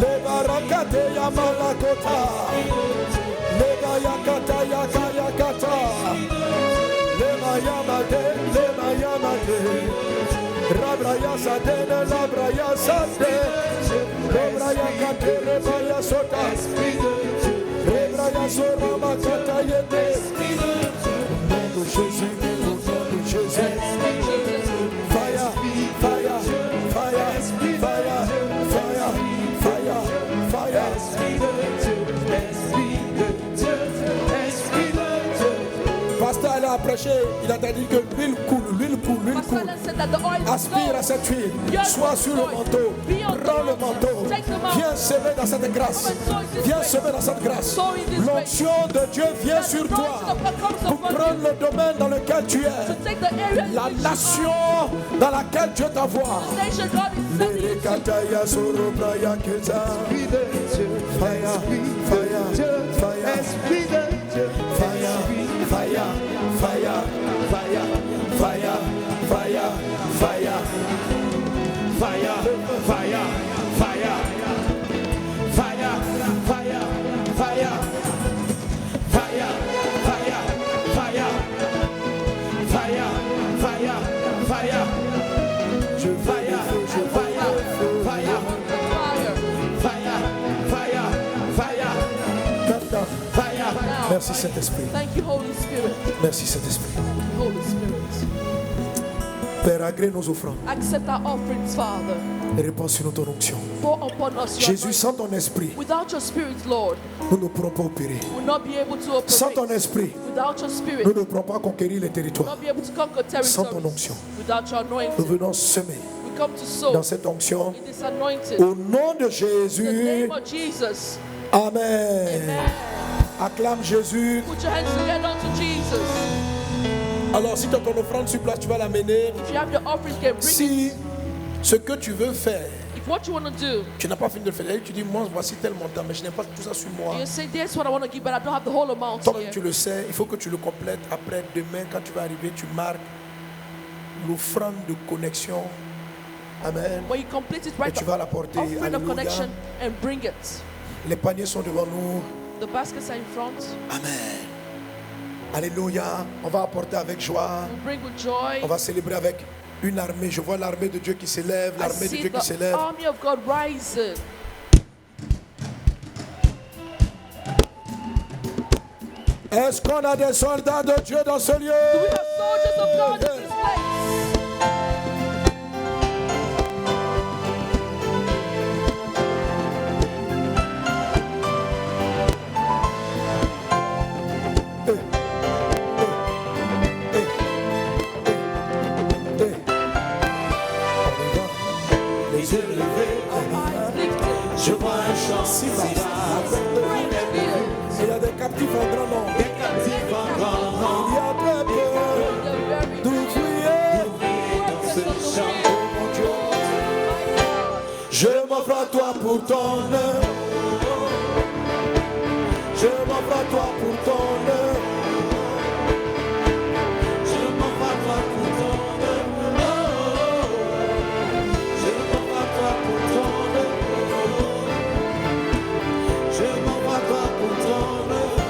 Leva rakateya malakota. Leva yakataya kayakata. Leva yamade. Rabraya sadene labraya sade. Lebraya kate rebaya sota. Lebraya sora makata yede. Jésus, au nom de Jésus. Fire, fire, fire, fire, fire, fire, fire. Pasteur allait à prêcher, il a dit que l'huile coule, l'huile coule, l'huile coule. Pastor said that the oil Aspire à cette huile, sois sur le manteau, prends le manteau, viens semer dans cette grâce, viens semer dans cette grâce. L'onction de Dieu vient sur toi pour prendre le domaine dans lequel tu es, la nation dans laquelle Dieu t'envoie. nation God is sending you to. Kataya Sorobraya Keza. Fire, fire, fire, fire, fire, fire. fire, fire, fire, fire, fire, fire, fire, fire, fire, fire, fire, fire, fire. Je fire, je fire, fire, fire, fire, fire, fire. Merci Saint-Esprit. Thank you, Holy Spirit. Merci Saint-Esprit. Holy Spirit. Père, agrée nos offrandes. Accept our offerings, Father. Et réponds sur notre onction. Pour upon us your Jésus, sans ton esprit, without your spirit, Lord, nous ne pourrons pas opérer. we will not be able to operate. Sans ton esprit, Without your spirit, nous ne pourrons pas conquérir les we will territoires. not be able to conquer Sans ton territories. onction, Without your nous anointing, venons semer we come to sow dans cette onction. in this anointing. Au nom de In the Jésus, name of Jesus. Amen. Amen. Acclame Jésus. Put your hands together unto Jesus. Alors, si tu as ton offrande sur place, tu vas l'amener. If you have your offering, you can bring it. Si ce que tu veux faire, If what you want to do, tu n'as pas fini de le faire, et tu dis, moi, voici tel montant, mais je n'ai pas tout ça sur moi. you say, this is what I want to give, but I don't have the whole amount Toi-même, here. tu le sais, il faut que tu le complètes. Après, demain, quand tu vas arriver, tu marques l'offrande de connexion. Amen. When you complete it, Et write tu the vas l'apporter. offering of connection Alléluia. and bring it. Les paniers sont devant nous. The baskets are in front. Amen. Alléluia. On va apporter avec joie. We bring with joy. On va célébrer avec une armée. Je vois l'armée de Dieu qui s'élève. I L'armée de see Dieu qui the s'élève. army of God rising. Est-ce qu'on a des soldats de Dieu dans ce lieu? Do we have soldiers of God in this place? Les yeux levés, je vois un champ si vaste. Il y a des captifs en grand nombre. Il y a très peu d'ouvriers dans ce champ. Oh mon Dieu, je m'offre à toi pour ton œuvre. Je m'offre à toi pour ton œuvre. Je m'offre à toi pour ton œuvre. Je m'offre à toi pour ton œuvre. Je m'offre à toi pour ton œuvre.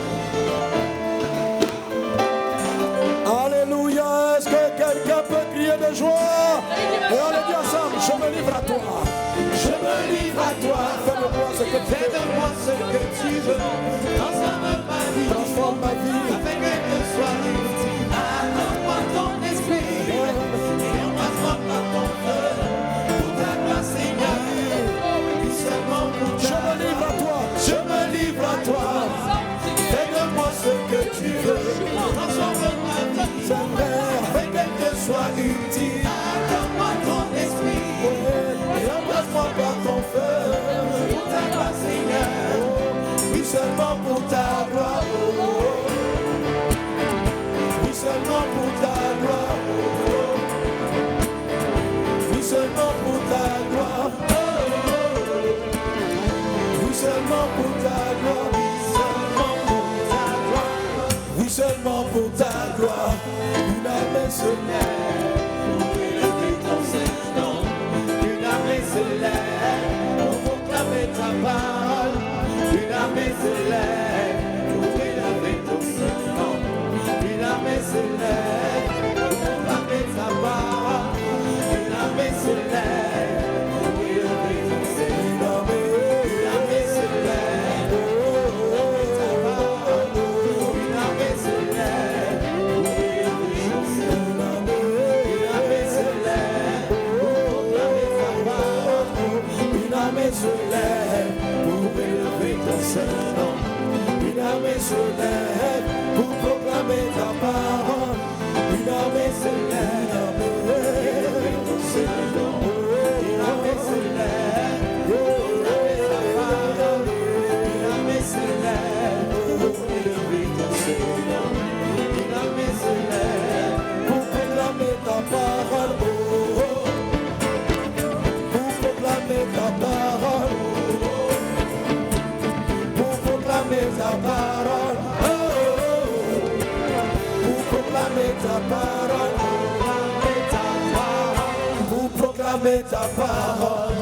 Alléluia. Est-ce que quelqu'un peut crier de joie? Et on le dit ensemble, je me livre à toi. Je me livre à toi. Fais-de-moi ce que tu veux. Fais-de-moi ce que tu veux. Transforme ma vie. Transforme ma vie. Afin qu'elle te soit utile. Accorde-moi ton esprit. Et embrasse-moi par ton feu. Pour ta gloire, Seigneur. Et seulement pour ta gloire. Je me livre à toi. Je me livre à toi. Fais-de-moi ce que tu veux. Transforme ma vie. Afin qu'elle te soit utile. Accorde-moi ton esprit. Et embrasse-moi par ton feu. Pour ta gloire, Seigneur. Oui, seulement pour ta gloire. Oui, seulement pour ta gloire. Oui, seulement pour ta gloire. Oui, seulement pour ta gloire. Oui, seulement pour ta gloire. Une armée se lève pour élever ton Saint-Nom. Une armée se lève pour proclamer ta parole. Une armée se lève pour élever ton Saint-Nom. Une armée se lève pour proclamer ta parole. Une armée se lève pour élever ton Saint-Nom. Une armée se lève pour proclamer ta parole. Une armée se lève pour élever ton Saint-Nom. Une armée se lève pour proclamer ta parole. Une armée se lève pour élever ton Saint-Nom. Une armée se lève pour proclamer ta parole. Une armée se lève pour élever ton Saint-Nom. Une armée se lève pour proclamer ta parole. Une armée se lève pour élever ton Saint-Nom. Une armée se lève pour proclamer ta parole. Pour proclamer ta parole. Pour proclamer ta parole. proclamer ta parole.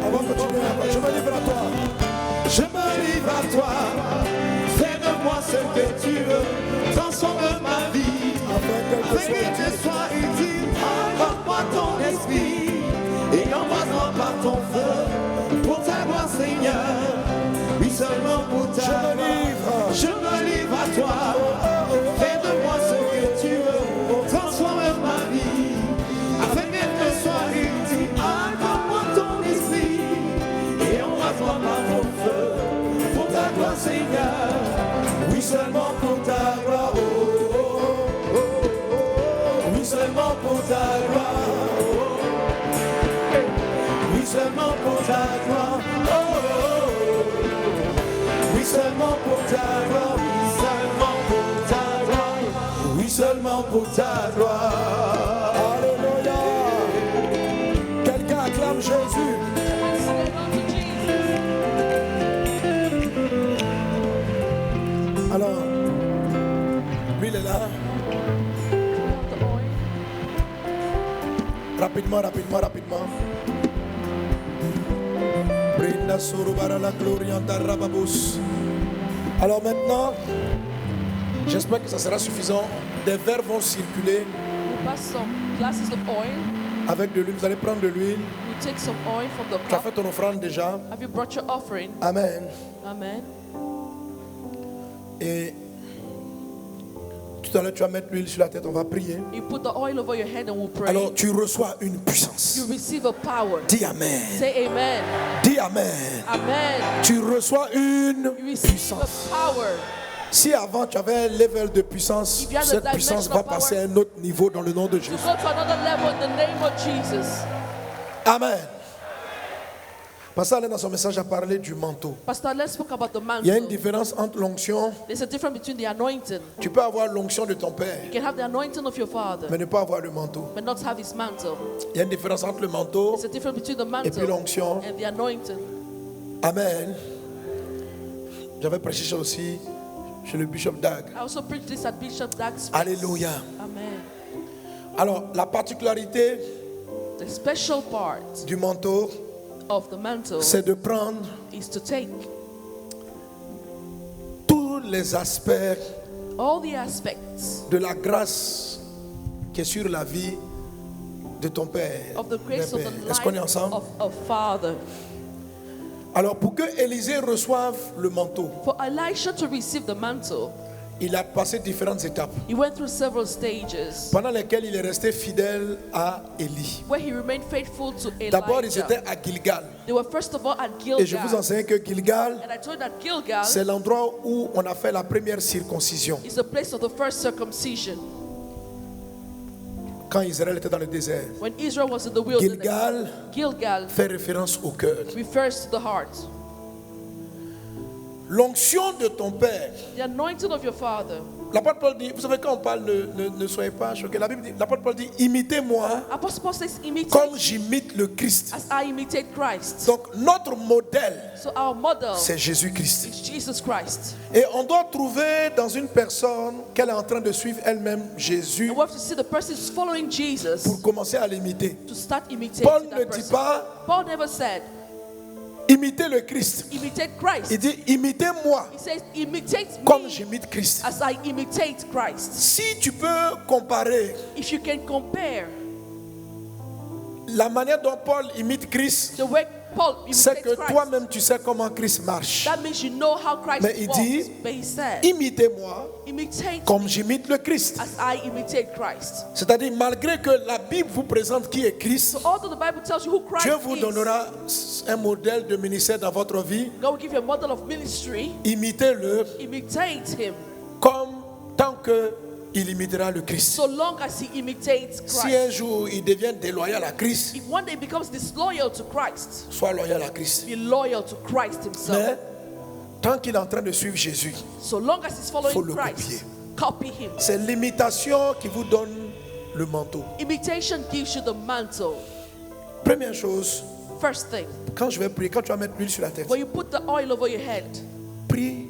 Avant de continuer, je me livre à toi. Je me livre à toi. Fais de moi ce que tu veux. Transforme ma vie afin que je sois utile. Accorde-moi ton esprit et envoie-moi par ton feu pour ta gloire, Seigneur. Oui, seulement pour ta gloire. Je me livre à toi. Fais de moi ce que tu veux. Transforme ma vie afin qu'elle te soit utile. Accorde-moi ton esprit et envoie-moi par ton feu pour ta gloire, Seigneur. Oui, seulement pour ta gloire. Oh, oh, oh, oh, oh. Oui, seulement pour ta gloire. Oui, seulement pour ta gloire. Oh, oh, oh. Oui, seulement pour ta gloire. Oui, seulement pour ta gloire. Alléluia. Quelqu'un acclame Jésus. Alors, lui il est là. Rapidement. Alors maintenant, j'espère que ça sera suffisant. Des verres vont circuler. Avec de l'huile, vous allez prendre de l'huile. Tu as fait ton offrande déjà. Amen. Et tout à l'heure, tu vas mettre l'huile sur la tête, on va prier. Alors, tu reçois une puissance. Dis Amen. Say amen. Dis Amen. Amen. Tu reçois une puissance. Si avant tu avais un level de puissance, cette puissance va passer à un autre niveau dans le nom de Jésus. Amen. Pasteur Alain dans son message a parlé du manteau. Il y a une différence entre l'onction. Tu peux avoir l'onction de ton père, mais ne pas avoir le manteau. Il y a une différence entre le manteau et puis l'onction. Amen. J'avais prêché ça aussi chez le Bishop Dag. Alléluia. Amen. Alors, la particularité du manteau, c'est de prendre tous les aspects de la grâce qui est sur la vie de ton père. Est-ce qu'on est ensemble? Alors, pour que Élisée reçoive le manteau, il a passé différentes étapes pendant lesquelles il est resté fidèle à Élie. D'abord, ils étaient à Gilgal. Et je vous enseigne que Gilgal, c'est l'endroit où on a fait la première circoncision. Quand Israël était dans le désert, Gilgal fait référence au cœur. L'onction de ton père L'apôtre Paul dit, vous savez quand on parle ne soyez pas choqués, l'apôtre Paul dit imitez-moi Apostle Paul says, imitate comme j'imite le Christ. as I imitate Christ. Donc notre modèle, So our model c'est Jésus-Christ. is Jesus Christ. Et on doit trouver dans une personne qu'elle est en train de suivre elle-même Jésus And we have to see the person is following Jesus pour commencer à l'imiter. to start imitating Paul ne that dit person. pas Paul never said, imitez le Christ. imitate Christ. Il dit imitez-moi He says, imitate comme me j'imite Christ. as I imitate Christ. Si tu peux comparer If you can compare la manière dont Paul imite Christ, the way Paul c'est imitates que Christ, toi-même tu sais comment Christ marche. that means you know how Christ Mais il walks. dit, But he said, imitez-moi imitate comme j'imite le Christ. as I imitate Christ. C'est-à-dire, malgré que la Bible vous présente qui est Christ, So although the Bible tells you who Christ Dieu vous is, donnera un modèle de ministère dans votre vie. God will give you a model of ministry. Imitez-le Imitate him comme tant qu'il imitera le Christ. so long as he imitates Si Christ. un jour il devient déloyal à Christ, If one day he becomes disloyal to Christ, sois loyal à Christ. be loyal to Christ himself. Mais tant qu'il est en train de suivre Jésus, So long as he's faut following le Christ, copy him. c'est l'imitation qui vous donne le manteau. Imitation gives you the mantle. Première chose, First thing, quand je vais prier, quand tu vas mettre l'huile sur la tête, when you put the oil over your head, prie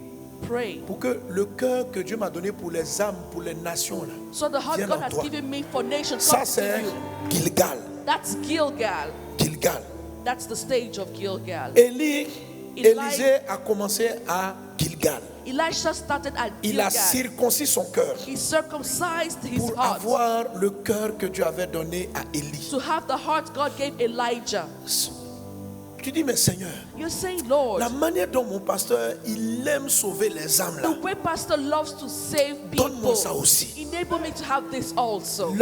pray. pour que le cœur que Dieu m'a donné pour les âmes, pour les nations, là, So the heart vienne God en has toi. given me for nations Ça comes c'est to you. Gilgal. That's Gilgal. Gilgal. That's the stage of Gilgal. Élisée a commencé à Gilgal. Elisha started at Il a Gilgal. circoncis son cœur He circumcised his pour heart avoir le cœur que Dieu avait donné à Élie. to have the heart God gave Elijah. Tu dis, mais Seigneur, You're saying, Lord, la manière dont mon pasteur, il aime sauver les âmes là, the way pastor loves to save people, donne-moi ça aussi. enable me to have this also.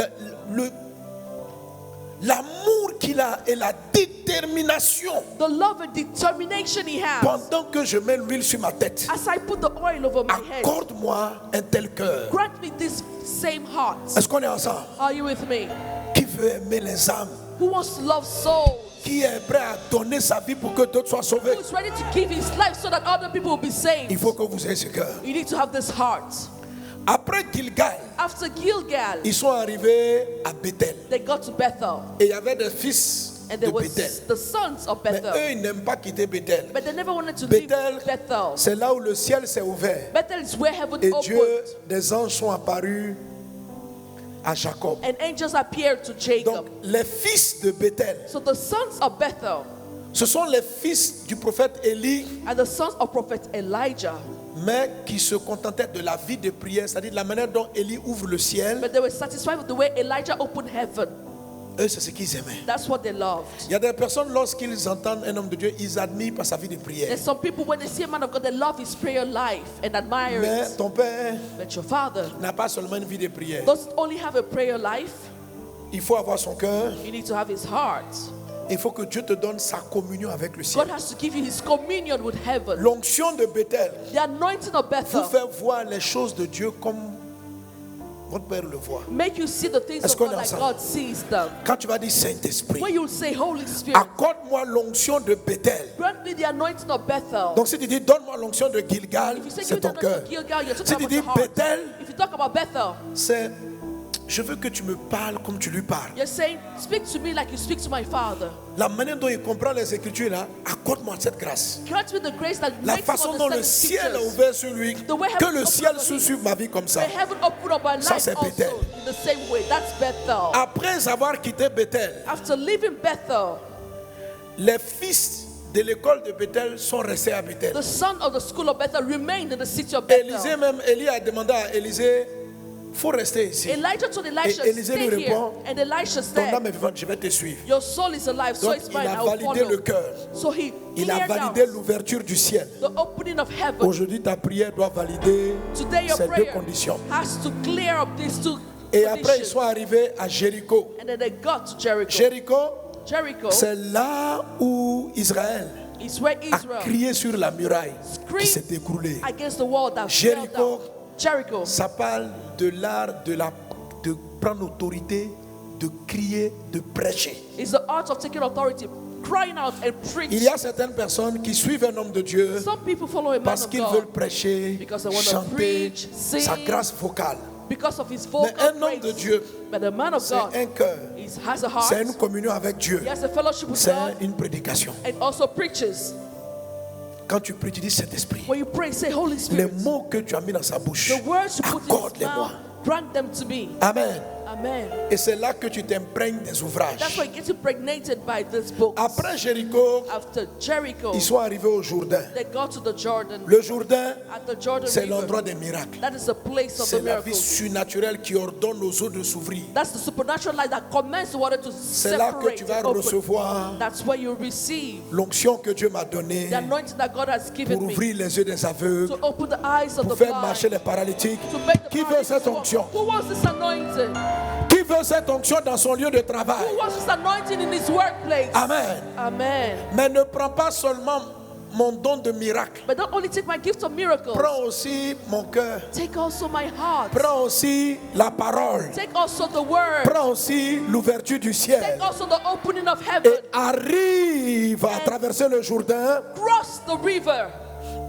L'amour qu'il a et la détermination The love and determination he has. pendant que je mets l'huile sur ma tête. As I put the oil over my head, Accorde-moi un tel cœur. grant me this same heart. Est-ce qu'on est ensemble? Are you with me? Qui veut aimer les âmes? Who wants to love souls? Qui est prêt à donner sa vie pour que d'autres soient sauvés? Who is ready to give his life so that other people will be saved? Il faut que vous ayez ce cœur. You need to have this heart. Après Gilgal, After Gilgal, ils sont arrivés à Bethel. they got to Bethel. Et il y avait des fils And de there was Bethel. the sons of Mais Bethel. eux, ils n'aiment pas quitter Bethel. But they never wanted to leave Bethel, Bethel. c'est là où le ciel s'est ouvert. Bethel is where heaven Et Dieu, opened. des anges sont apparus à Jacob. And angels appeared to Donc, Jacob. les fils de Bethel, So the sons of Bethel ce sont les fils du prophète Élie, are the sons of prophet Elijah. mais qui se contentaient de la vie de prière, c'est-à-dire de la manière dont Élie ouvre le ciel. But they were satisfied with the way Elijah opened heaven. Eux, c'est ce qu'ils aimaient. That's what they loved. Il y a des personnes, lorsqu'ils entendent un homme de Dieu, ils admirent par sa vie de prière. There's some people, when they see a man of God, they love his prayer life and admire Mais it. ton père But your father n'a pas seulement une vie de prière. doesn't only have a prayer life, Il faut avoir son cœur. you need to have his heart. Il faut que Dieu te donne sa communion avec le God ciel. has to give you his communion with heaven. L'onction de Bethel The anointing of vous Bethel fait voir les choses de Dieu comme votre Père le voit. make you see the things Est-ce of qu'on God est like ensemble? God sees them. Quand tu vas dire Saint-Esprit, When you say Holy Spirit, accorde-moi l'onction de Bethel. grant me the anointing of Bethel. Donc si tu dis donne-moi l'onction de Gilgal, If you say c'est give me ton the cœur. anointing of Gilgal, you're Si talking tu about dis your heart. Bethel, If you talk about Bethel, c'est je veux que tu me parles comme tu lui parles. you're saying, speak to me like you speak to my Father. La manière dont il comprend les Écritures là, accorde-moi cette grâce. Grant me the grace that La makes façon me dont le understand the ciel a scriptures. ouvert sur lui, The way que heaven le ciel opened on him. suive ma vie comme ça. May heaven open up my Ça, life c'est also Bethel. in the same way. That's Bethel. Après avoir quitté Bethel, After leaving Bethel, les fils de l'école de Bethel sont restés à Bethel. the son of the school of Bethel remained in the city of Bethel. Élisée même, Élie a demandé à Élisée, faut rester ici. Elijah told Elisha, Et Élisée stay lui here. répond, And Elisha ton said, âme est vivante, je vais te suivre. your soul is alive, so Donc it's il fine, a I will validé le follow. cœur. So he Il a cleared validé out l'ouverture du ciel. the opening of heaven. Aujourd'hui, ta prière doit valider Today your ces deux prayer conditions. has to clear up these two Et après, ils sont conditions. arrivés à Jéricho. And then they got to Jericho. Jéricho, c'est là où Israël Is where a Israel crié sur la muraille qui s'est screamed écroulée. against the wall that fell Jéricho, down. Jericho ça parle de l'art de prendre autorité, de crier, de prêcher. is the art of taking authority, crying out and preach. Il y a certaines personnes qui suivent un homme de Dieu Some people follow a man parce of qu'ils God veulent prêcher, because they want to chanter preach, sing, sa grâce vocale. because of his Mais vocal un homme de grace. Dieu, But the man of c'est God un cœur, has a heart. c'est une communion avec Dieu, He has a fellowship with c'est God une prédication. and also preaches. Quand tu pries, tu dis Saint-Esprit, When you pray, say, Holy les Spirit, mots que tu as mis dans sa bouche, the words you put in his accorde-les-moi. mouth, grant them to me. Amen. Amen. Et c'est là que tu t'imprègnes des ouvrages. That's why you get impregnated by this book. Après Jéricho, After Jericho, ils sont arrivés au Jourdain. they go to the Jordan. Le Jourdain, At the Jordan c'est River, l'endroit des miracles. that is the place of C'est the la vie miracles. surnaturelle qui ordonne aux eaux de s'ouvrir. That's the supernatural light that commands the water to C'est là que separate tu vas and open. recevoir That's where you receive l'onction que Dieu m'a donnée the anointing that God has pour given me ouvrir les yeux des aveugles, to open the eyes of pour the faire blind, marcher les paralytiques. to make the Qui veut paralytics cette walk. onction? Who wants this anointing? Qui veut cette onction dans son lieu de travail? Who wants this anointing in his workplace? Amen. Amen. Mais ne prends pas seulement mon don de miracle. But don't only take my gift of miracles. Prends aussi mon cœur. Take also my heart. Prends aussi la parole. Take also the word. Prends aussi l'ouverture du ciel. Take also the opening of heaven. Et arrive à traverser le Jourdain. Cross the river.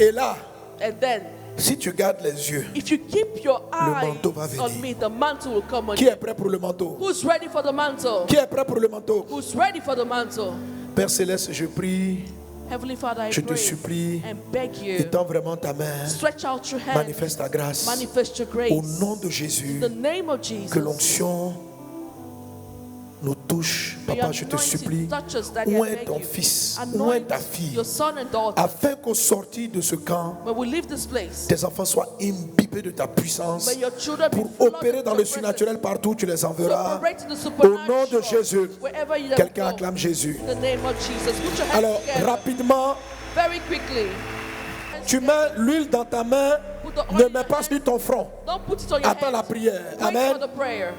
Et là, And then, si tu gardes les yeux, if you keep your eyes manteau va venir. on me, the mantle will come on qui you. est prêt pour le manteau? Who's ready for the mantle? Qui est prêt pour le manteau? Who's ready for the mantle? Père Céleste, je prie, Heavenly Father, I je te pray supplie, and beg you, étends vraiment ta main, stretch out your hand, manifeste ta grâce. manifest your grace. Au nom de Jésus, In the name of Jesus, que l'onction nous touche. may Papa, your je te anointing supplie, touch us, Daddy, I où est beg ton you. fils, où Anoint est ta fille, your son and daughter. afin qu'au sortir de ce camp, When we leave this place, tes enfants soient imbibés de ta puissance may your children be pour flooded opérer with dans your le presence. surnaturel partout où tu les To enverras. operate in the Au nom de supernatural, Jésus, wherever you quelqu'un go. acclame Jésus. In the name of Jesus. Put your hands Alors, together rapidement, very quickly. tu mets l'huile dans ta main, Put the oil ne in mets your pas hand. sur ton front. Don't put it on your Attends la head. prière. Wait for Amen. the prayer.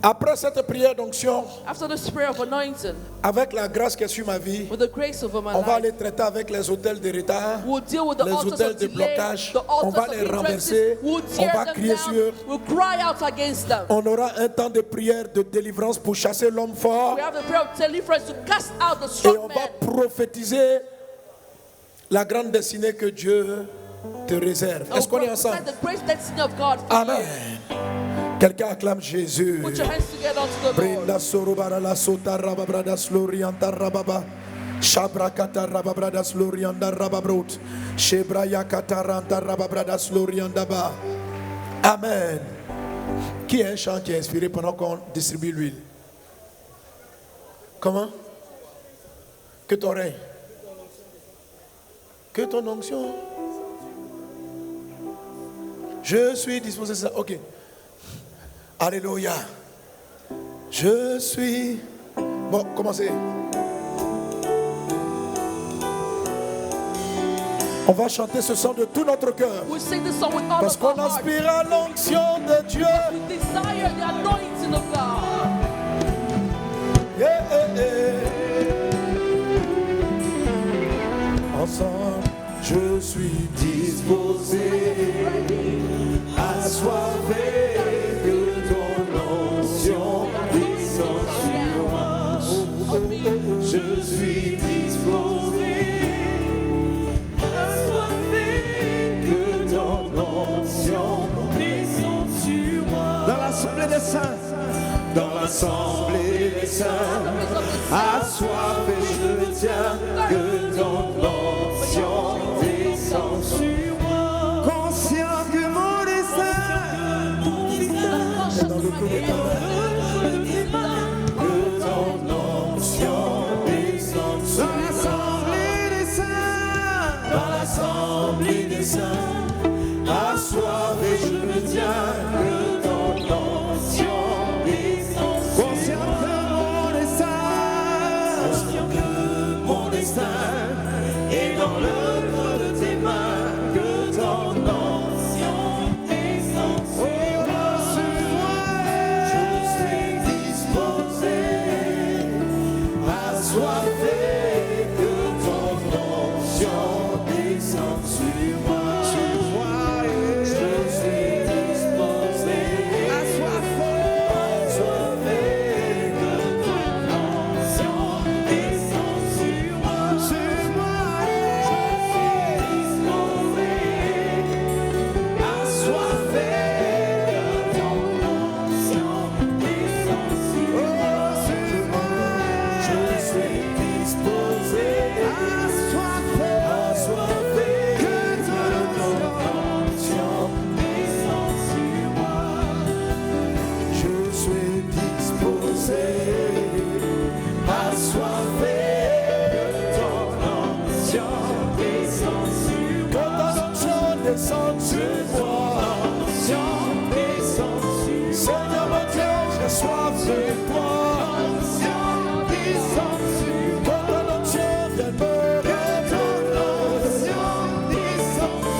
Après cette prière d'onction, After this prayer of anointing, avec la grâce qui est sur ma vie, with the grace over my on va life, aller traiter avec les hôtels de retard, we'll deal with the les altars hôtels of de delay, blocage. the On altars va of les hindrances. renverser. We'll On tear va them crier down. sur eux. We'll cry out against them. On aura un temps de prière, de délivrance pour chasser l'homme fort. We have the prayer of deliverance to cast out the Et strong on va man. prophétiser la grande destinée que Dieu te réserve. And Est-ce qu'on est we'll ensemble? prophesy the great destiny of God for Amen. you. Quelqu'un acclame Jésus. Put your hands together unto the Lord. Brinda sorobara la sota rababrada slorianta rababa. Shabrakata rababrada slorianda rababrot. Shebraya kataranta rababrada slorianda ba. Amen. Qui est un chant qui est inspiré pendant qu'on distribue l'huile? Comment? Que ton règne. Que ton onction. Je suis disposé à ça. Ok. Alléluia. Je suis. Bon, commencez. On va chanter ce son de tout notre cœur. We sing this song with all Parce of our qu'on heart. aspire à l'onction de Dieu. We desire the anointing of God. Yeah, yeah, yeah. Ensemble, je suis disposé, assoiffé que ton onction descende sur moi. Je suis disposé, assoiffé que ton onction descende sur moi. Dans l'assemblée des saints, dans l'assemblée des saints, assoiffé je tiens que ton onction descende sur moi. Conscient que mon destin est dans le cœur de ta main. Que ton onction descende sur moi. Dans l'assemblée des saints, assoiffé je me tiens que ton onction descende sur moi. Conscient que mon destin sur toi. Que ton onction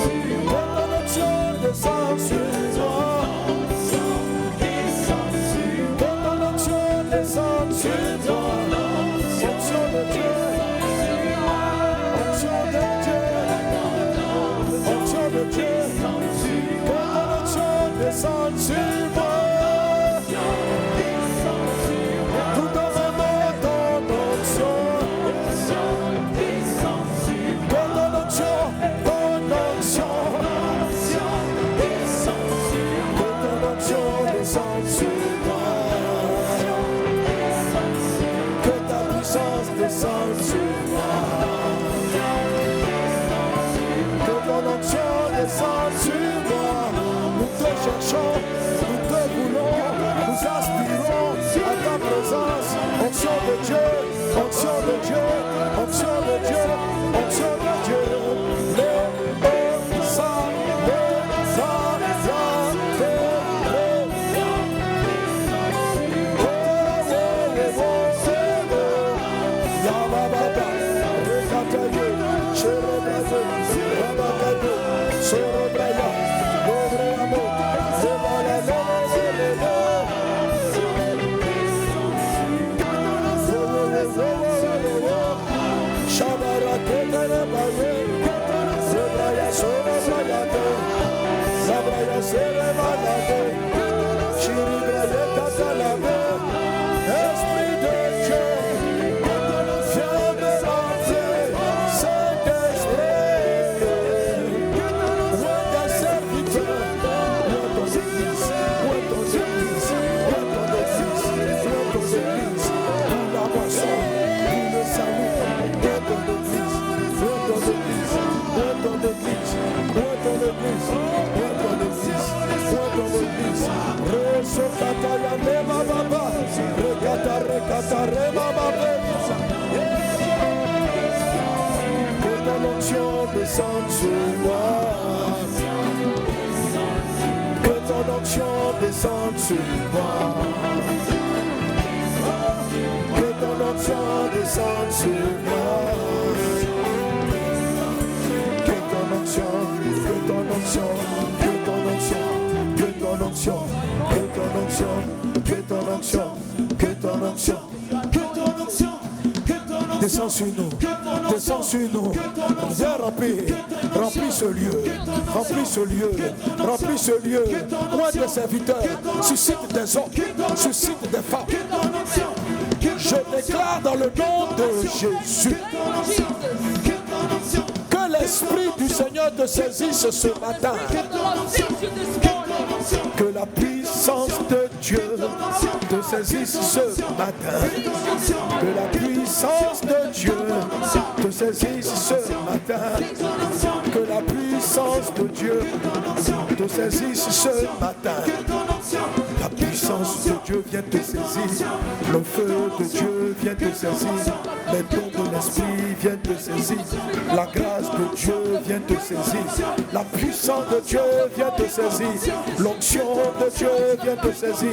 vienne me descend sur toi. Que ton onction descende sur toi. Onction de Dieu. Onction de Dieu. Onction de Dieu. Que ton onction descende sur moi. Tout en aimant ton onction. Que ton onction, ton onction. Descende sur moi. Que ta puissance descende sur moi. Que ton onction descende sur moi. Nous te cherchons, nous te voulons, nous aspirons à ta présence. Onction de Dieu, onction de Dieu, onction de Dieu, onction de Dieu. Esprit de Dieu, viens me remplir, Saint-Esprit. Où est ta serviteur? Où est ton église? Où est ton église? Où est ton église? Où est ton église? Pour la moisson, pour le salut. Où est ton église? Où est ton église? Où est ton église? Où est ton église? Où est ton église? Où est ton église? Resokata yame baba, rekata rema baba. Que ton onction descende sur moi. Que ton onction descende sur moi. Que ton onction descende sur moi. Que ton onction, que ton onction, que ton onction, que ton onction, que ton onction, que ton onction, que ton onction, que ton onction, que ton onction, descends sur nous, descends sur nous, viens remplis ce lieu, remplis ce lieu, remplis ce lieu. Moi tes serviteurs, suscite des hommes, suscite des femmes. Je déclare dans le nom de Jésus que l'Esprit du Seigneur te saisisse ce matin. Que la puissance de Dieu te saisisse ce matin. Que la puissance de Dieu te saisisse ce matin. Que la puissance de Dieu te saisisse ce matin. La puissance de Dieu vient te saisir. Le feu de Dieu vient te saisir. Les dons de l'Esprit viennent te saisir. La grâce de Dieu vient te saisir. La puissance de Dieu vient te saisir. L'onction de Dieu vient te saisir.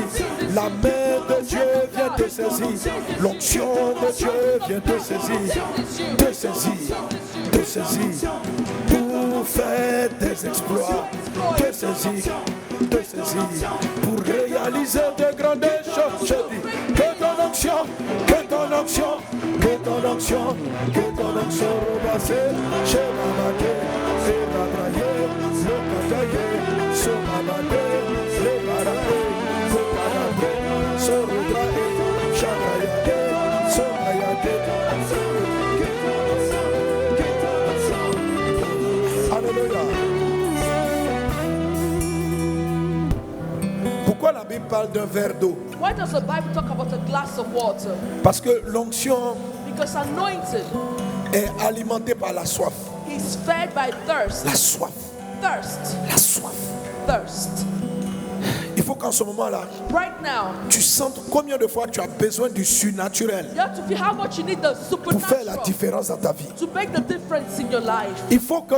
La main de Dieu vient te saisir. L'onction de Dieu vient te saisir. Te saisir. Te saisir. Pour faire des exploits. Te saisir. Te saisir. Pour réaliser de grandes choses. Je dis que ton onction, que ton onction, que ton onction, que ton onction rebasse. Chez Mamade, c'est Mabraye, le Kataye, ce Mamade, le Barade, le Barade, ce Rubraye, Chakayade, ce Mayade. Alléluia. Pourquoi la Bible parle d'un verre d'eau? Why does the Bible talk about a glass of water? Parce que l'onction Because anointed est alimentée par la soif. is fed by thirst. La soif. Thirst. La soif. Thirst. Il faut qu'en ce moment-là, Right now, tu sentes combien de fois tu as besoin du surnaturel you have to feel how much you need the pour faire la supernatural différence dans ta vie. to make the difference in your life. Il faut que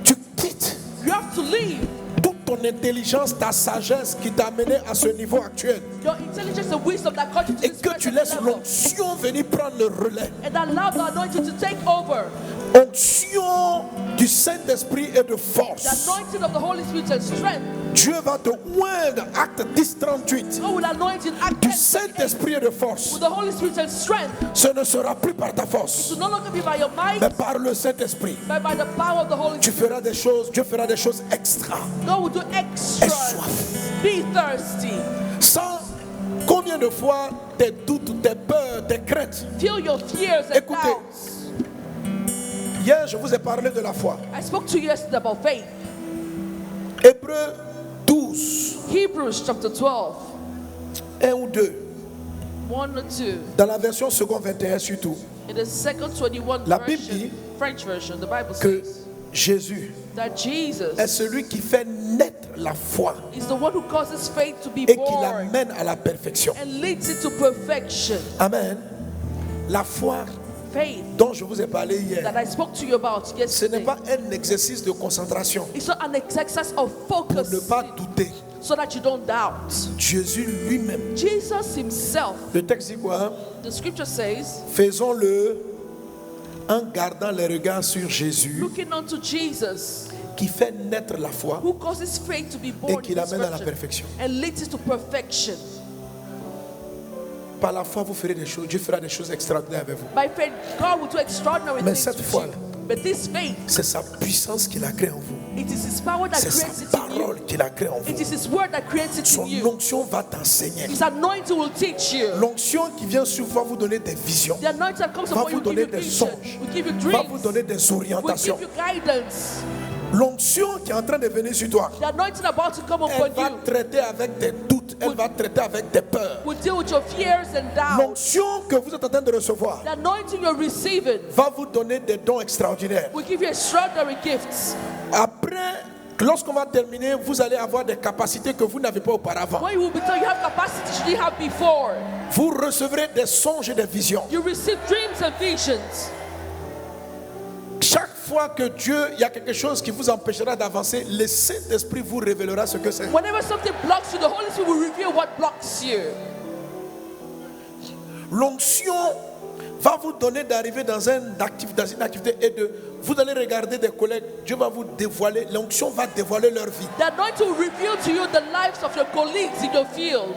tu quittes You have to leave toute ton intelligence, ta sagesse qui t'a amené à ce niveau actuel. Your intelligence and wisdom that got you to Et this que tu present laisses level. l'onction venir prendre le relais. And allow the anointing to take over. Onction du Saint-Esprit et de The force. anointing of the Holy Spirit and strength. Dieu va te oindre, acte 10-38. God will anoint in Acts Du 10:38 Saint-Esprit et de force. with the Holy Spirit and strength. Ce ne sera plus par ta force, To no longer be by your might, mais par le Saint-Esprit. but by the power of the Holy Tu Spirit. feras des choses, Dieu fera des choses extra. God will do Aie extra. soif. Be thirsty. Sans combien de fois tes doutes, tes peurs, tes craintes. Feel your fears and Écoutez. doubts. Hier, je vous ai parlé de la foi. I spoke to you yesterday about faith. Hébreux 12, Hebrews chapter 12, 1 ou 2. 1 or 2. Dans la version second 21 surtout. In the second 21 La Bible version, dit French version, the Bible Que says Jésus that Jesus est celui qui fait naître la foi is the one who causes faith to be et qui born l'amène à la perfection. and leads it to perfection. Amen. La foi Faith dont je vous ai parlé hier, that I spoke to you about ce n'est yesterday. pas un exercice de concentration It's not an exercise of pour focus ne pas douter. so that you don't doubt. Jésus lui-même. Jesus himself, Le texte dit quoi? the scripture says, Faisons-le en gardant les regards sur Jésus looking unto Jesus, qui fait naître la foi who causes faith to be et born qui in l'amène à la perfection perfection. and leads it to perfection. Par la foi, vous ferez des choses. Dieu fera des choses extraordinaires avec vous. By faith, God will do extraordinary Mais things cette with foi, you. But this faith, c'est sa puissance qui l'a créé en vous. it is His power that C'est creates sa it in you. parole qui l'a créé en vous. It is His word that creates it Son in you. onction va t'enseigner. His anointing will teach you. L'onction qui vient sur vous va vous donner des visions, The anointing that comes va upon vous you will donner give you des vision, songes, will give you va vous dreams, donner des will orientations. give you guidance. L'onction qui est en train de venir sur toi, The anointing about to come elle upon va you traiter avec tes doutes, elle va traiter avec tes peurs. will deal with your fears and doubts. L'onction que vous êtes en train de recevoir The anointing you're receiving va vous donner des dons extraordinaires. will give you extraordinary gifts. Après, lorsqu'on va terminer, vous allez avoir des capacités que vous n'avez pas auparavant. When you will be told you have capacity you didn't have before. Vous recevrez des songes et des visions. You receive dreams and visions. Chaque fois que Dieu, il y a quelque chose qui vous empêchera d'avancer, le Saint-Esprit vous révélera ce que c'est. Whenever something blocks you, the Holy Spirit will reveal what blocks you. L'onction va vous donner d'arriver dans une activité et de vous allez regarder des collègues, Dieu va vous dévoiler, l'onction va dévoiler leur vie. The anointing will reveal to you the lives of your colleagues in your field.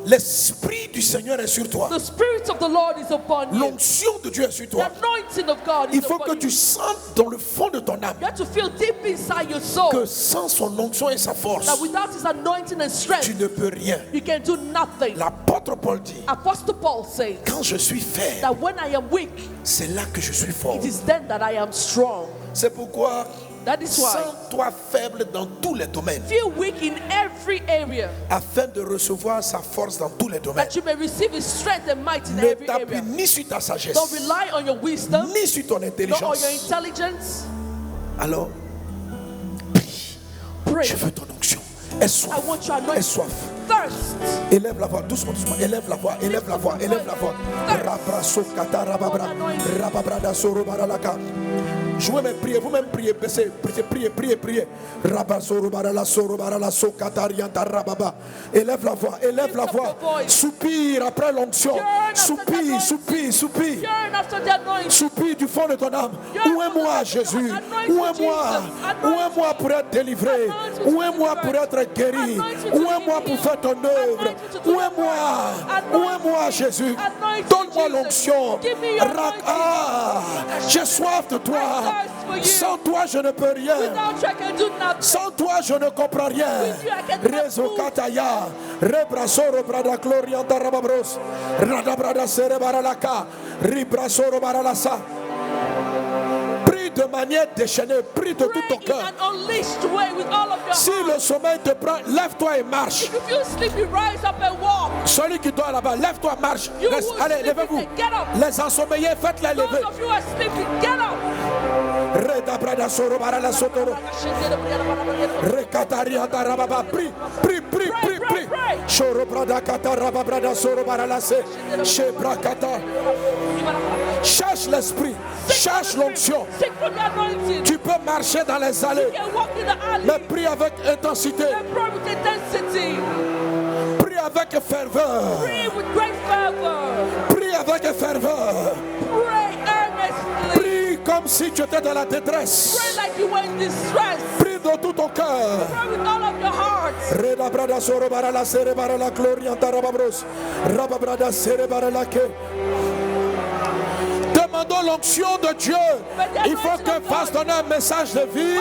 L'Esprit du Seigneur est sur toi. The Spirit of the Lord is upon you. L'onction de Dieu est sur The toi. anointing of God Il is faut upon que you. tu sentes dans le fond de ton âme You have to feel deep inside your soul que sans son onction et sa force, that without His anointing and tu strength, ne peux rien. you can do nothing. L'apôtre Paul dit, Apostle Paul says quand je suis faible, that when I am weak, c'est là que je suis fort. it is then that I am strong. C'est pourquoi That is why sens-toi faible dans tous les domaines, feel weak in every area, afin de recevoir sa force dans tous les domaines. that you may receive His strength and might in Ne every t'appuie area. ni sur ta sagesse, Don't rely on your wisdom, ni sur ton nor on your intelligence. intelligence. Alors, prie. Pray. Je veux ton onction. Aie I soif. want your Aie anointing. soif. Thirst. Élève la voix, doucement, doucement. Élève la voix, élève la voix, élève la voix. Rabraso kata rababra. Rababrada soro baralaka. Jouez mes prières, vous-même priez, baissez, priez, priez, priez. Rabasoro barala soro barala so katarianta rababa. Élève la voix, élève la voix. Soupire après l'onction. Soupire, soupire, soupire. Yearn after the anointing. Soupire du fond de ton âme. Où est moi, Jésus? Où est moi? Où est moi pour être délivré? Où est moi pour être guéri? Où est moi pour faire ton œuvre? Où est moi? Où est moi, Jésus? Donne-moi l'onction. J'ai soif de toi. Sans toi, je ne peux rien. Without you, I can do nothing. Sans toi, je ne comprends rien. Rezo kataya, rebrasoro brada glorianta rababros, radabrada serebaralaka, ribrasoro baralasa. Prie de manière déchaînée, prie de tout ton Pray in cœur. an unleashed way with all of your Si heart. le sommeil te prend, lève-toi et marche. If you feel sleepy, rise up and walk. Celui qui dort là-bas, lève-toi, marche. You Reste. who Allez, sleepy, levez-vous. get up. Les ensommeillés, faites-les Those lever. of you who are sleepy, get up. Redabrada soro barala sotoro. Rekatarianta rababa. Prie, prie, prie, prie, prie. Choro Cherche l'esprit, cherche l'onction. Tu peux marcher dans les allées, mais prie avec intensité. Prie avec ferveur. Prie avec ferveur. Prie comme si tu étais dans la détresse. Prie de tout ton cœur. Demandons l'onction de Dieu. Il faut que fasse donner un message de vie,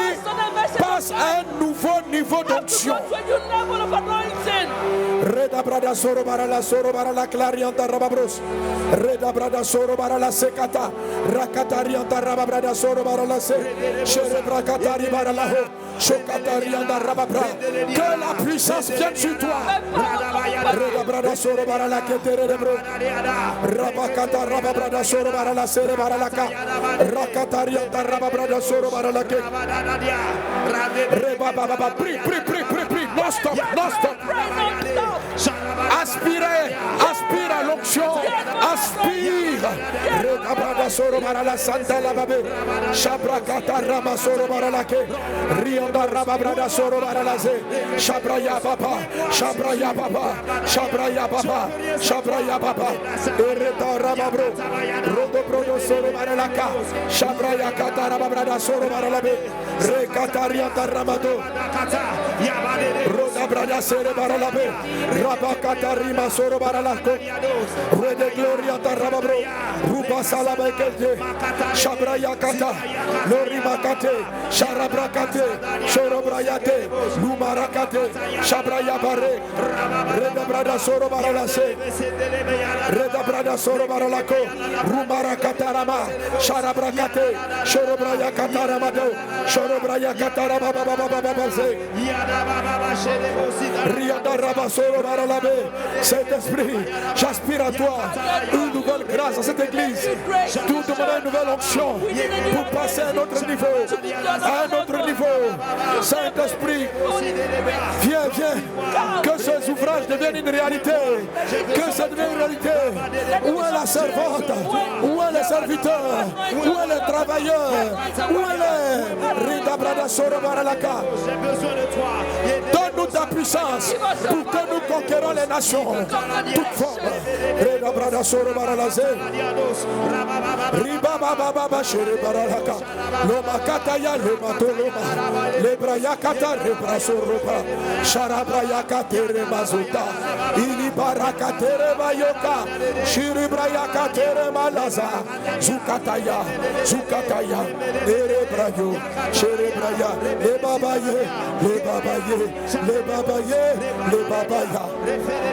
passe à un nouveau niveau d'onction. Reda brada soro bara la clarianta rababros. Reda brada soro bara la secata. Rakatarianta rababrada soro bara la se. Cerebra katari bara la ho. Chokatarianta rababra. Que la puissance vienne sur toi. Reda brada soro bara la ketere de bro. Rabakata rababrada soro bara la sere bara la ka. Rakatarianta rababrada soro bara la ke. Reba baba prie. Non stop. Aspire à l'onction. Aspire. Redabrada soro bara la santa la babe. Shabrakata rama soro bara la ke. Rionda rababrada soro bara la ze. Shabraya papa. Ereta rababro. Rodo brodo soro bara la ka. Shabraya kata rababrada soro bara la be. Rekatarianta ramado. Roda brada sere bara la be. Rabakata rima soro bara la ko. Rede gloria ta rababro. Ruba salaba kete. Shabraya kata. Lorima kate. Sharabrakate. Shorobrayate. Lumarakate. Shabraya bare. Reda brada soro bara la se. Reda brada soro bara la ko. Rumarakata rama. Sharabrakate. Shorobraya kata ramado. Shorobraya kata rababa se. Saint-Esprit, j'aspire à toi une nouvelle grâce à cette église. Tout demander une nouvelle onction pour passer à un autre niveau. Saint-Esprit, viens. Que ces ouvrages deviennent une réalité. Que ça devienne une réalité. Où est la servante? Où est le serviteur? Où est le travailleur? Où est le Rida Brada Soro Baralaka? Donne-nous ta puissance pour que nous conquérons les nations. Toute forme. Reda brada soro baralaze. Riba baba shere baralaka. Loma kataya loma toloma. Lebra yakata lebra soropa. Sharabra yakatere mazuta. Ili barakatere mayoka. Shiribra yakatere malaza. Zukataya. Erebrayo. Sherebraya. Le babaya.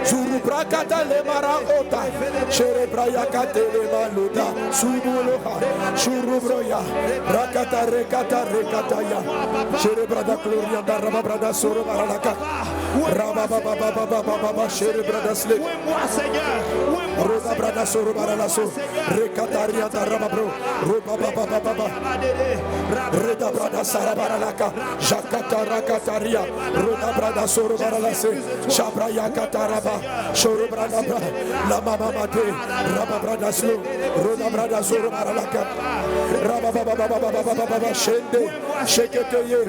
Zurubrakata le maraota. Sherebraya kate le maluda. Subuloha. Shurubroya. Rakata rekataya. Sherebrada gloria da rababrada soro baralaka. Rabababababababa sherebrada sle. Roda brada soro baralaso. Rekataria da rababro. Robababababa. Reda brada sara baralaka. Jakata rakataria. Roda brada soro baralase. Shabraya kataraba. Shoro brada bra. La mama mate. Rababrada slo. Roda brada soro baralaka. Rabababababababa shende. Sheketeye.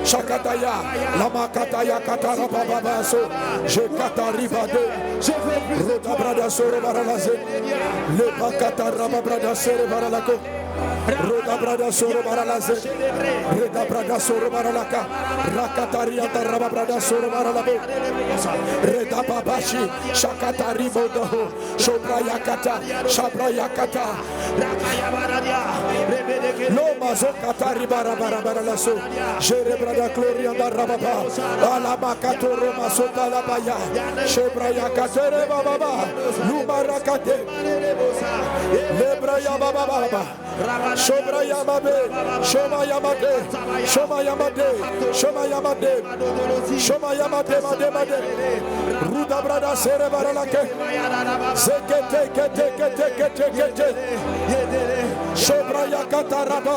Shakataya. Lama kataya kataraba babaso. Jekataribade. Roda brada soro baralase. Le bakata rababrada sere baralako. Roda brada soro baralaze. Reda brada soro baralaka. Rakataria taraba brada soro baralabo. Reda babashi. Shakatari bodo. Shobra yakata. Shabra yakata. Loma zokatari barabaraso. Jere brada gloria da rababa. Alabakato roma sota la baya. Shebra yakatere bababa. Lumarakate. Lebra ya bababa. Shobra Yamabe, Shoma Yamade, Made, Ruda Brada Sere Baralake, Zekete, Shobra Yakata Raba,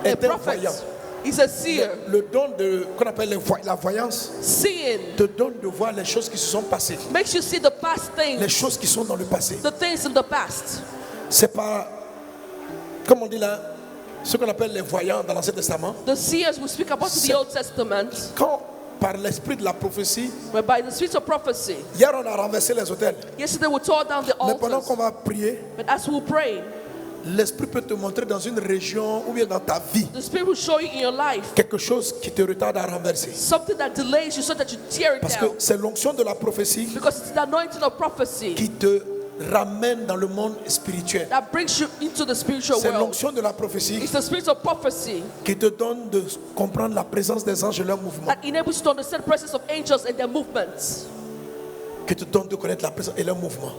est un voyant. Is a seer. Le don qu'on appelle la voyance Seeing te donne de voir les choses qui se sont passées. makes you see the past things. Les choses qui sont dans le passé. The things in the past. C'est pas, comme on dit là, ce qu'on appelle les voyants dans l'Ancien Testament. The seers we speak about in the Old Testament. Quand par l'esprit de la prophétie, Where by the spirit of prophecy. hier on a renversé les autels. Yesterday we tore down the Mais pendant altars. qu'on va prier, But as we pray, l'esprit peut te montrer dans une région ou bien dans ta vie the spirit will show you in your life quelque chose qui te retarde à renverser. something that delays you so that you tear it Parce que down. c'est l'onction de la prophétie Because it's the anointing of prophecy qui te ramène dans le monde spirituel. that brings you into the spiritual C'est world. l'onction de la prophétie It's the spirit of prophecy qui te donne de comprendre la présence des anges et leurs mouvements. that enables you to understand the presence of angels and their movements. Qui te donne de connaître la présence et leurs mouvements.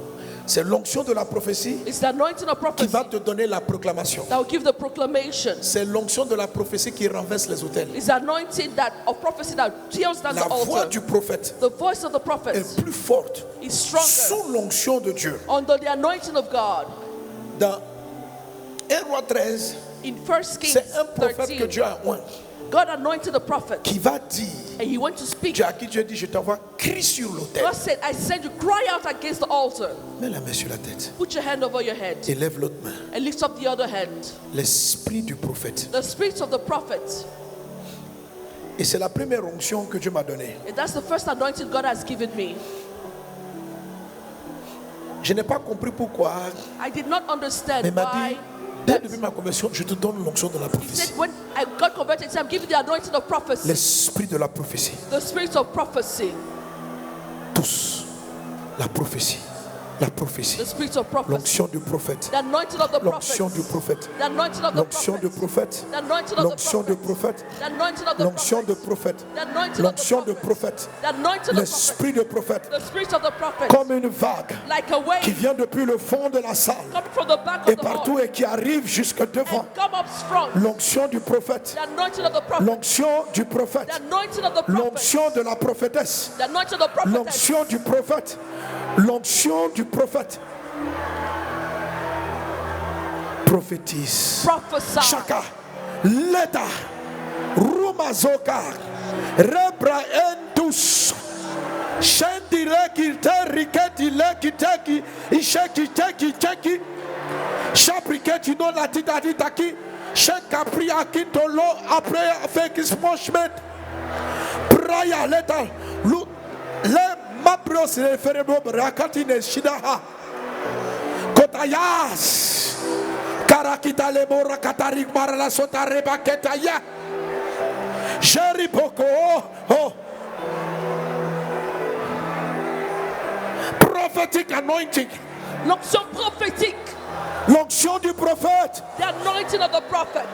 C'est l'onction de la prophétie It's the anointing of qui prophecy va te donner la proclamation. that will give the proclamation. C'est l'onction de la prophétie qui renverse les autels. It's the anointing of prophecy that tears down La the voix altar. du prophète The voice of the prophet est plus forte is stronger sous l'onction de Dieu. under the anointing of God. Dans 1 Roi 13, In 1 Kings c'est un prophète que 13, Dieu a oint God anointed the prophet qui va dire, and he went to speak. Dieu à qui Dieu dit, je t'envoie, crie sur l'autel. God said, I send you, cry out against the altar. Mets la main sur la tête. Put your hand over your head Et lève l'autre main. and lift up the other hand. L'esprit du prophète. The spirit of the prophet. Et c'est la première onction que Dieu m'a donnée. And that's the first anointing God has given me. Je n'ai pas compris pourquoi, I did not understand mais il m'a why. dit, dès le début de ma conversion, je te donne l'onction de la He prophétie. said, when I got converted, he said, I'm giving the anointing of prophecy. L'esprit de la prophétie. The spirit of prophecy. Tous. La prophétie. La prophétie. The spirit of prophecy. L'onction du prophète. The anointing of the L'onction du prophet. prophète. The anointing of the L'onction du prophet. prophète. The anointing of the L'onction du prophet. prophète. The anointing of the L'onction du prophet. prophète. The anointing of the L'onction du prophet. prophète. The anointing of the prophet. L'esprit du prophète. The spirit of the prophet. Comme une vague Like a qui wave vient depuis le fond de la salle coming from the back et of the partout hall et qui arrive jusque devant. and come up strong. L'onction du prophète. The anointing of the prophet. L'onction du prophète. The anointing of the prophet. L'onction de la prophétesse. The anointing of the prophet. L'onction du prophète. L'onction du prophète. Prophétise. Prophesy. Chaka. Leda. Rumazoka. Rebraendus. Shendire riketi lekiteki. Ishekiteki teki. Shapriketi no latidadi taki. Shekapri akintolo après avec smashment. Praya leta. Le mabros referebo rakatine shidaha. Kotayas. Karakita lebora katarik marala sota reba ketaya. Jeriboko. Oh. Prophetic anointing. L'onction prophétique. L'onction du prophète. The anointing of the prophet.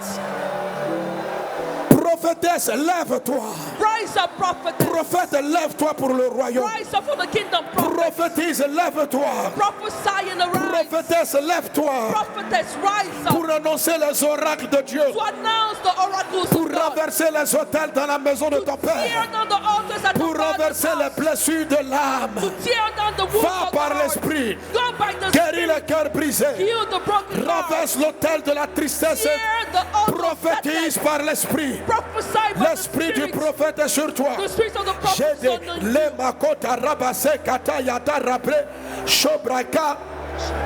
Prophétesse, lève-toi. Rise up, prophet. Prophète, lève-toi pour le royaume. Rise up for the kingdom, prophet. Prophétise, lève-toi. Prophesy in the rise. Prophétesse, lève-toi. Prophetess, rise up Pour annoncer les oracles de Dieu. to announce the oracles Pour of God. renverser les autels dans la maison de ton Tear Père. down the altars at Pour the Father's renverser les house. blessures de l'âme. To tear down the wounds Va of the par heart. l'esprit. Go by the Guéris spirit. le cœur brisé. Heal the broken heart. Renverse l'autel de la tristesse. Tear the altars of Prophétise sadness. par l'esprit. Prophesy by the L'esprit du spirit. prophète est sur toi. The spirit of the prophet J'ai is des on you. les makota rabase kata yata rabre shobraka.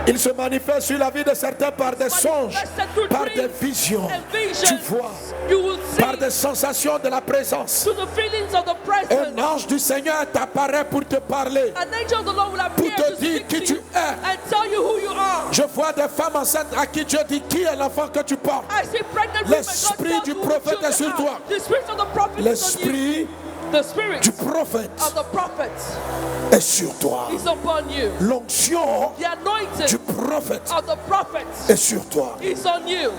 Il se manifeste sur la vie de certains par des songes, par des visions. Tu vois, You will see par des sensations de la présence. to the feelings of the Un presence. ange du Seigneur t'apparaît pour te parler. An angel of the Lord will appear Pour te to dire speak qui to tu you es. and tell you who you are. Je vois des femmes enceintes à qui Dieu dit qui est l'enfant que tu portes. I see pregnant women. L'esprit God tells du you who prophète the est sur children toi. are. The spirit of the prophet is on you. L'esprit The spirit du prophète of the prophet est sur toi. is upon you. L'onction The anointing du prophète of the prophet est sur toi. is on you.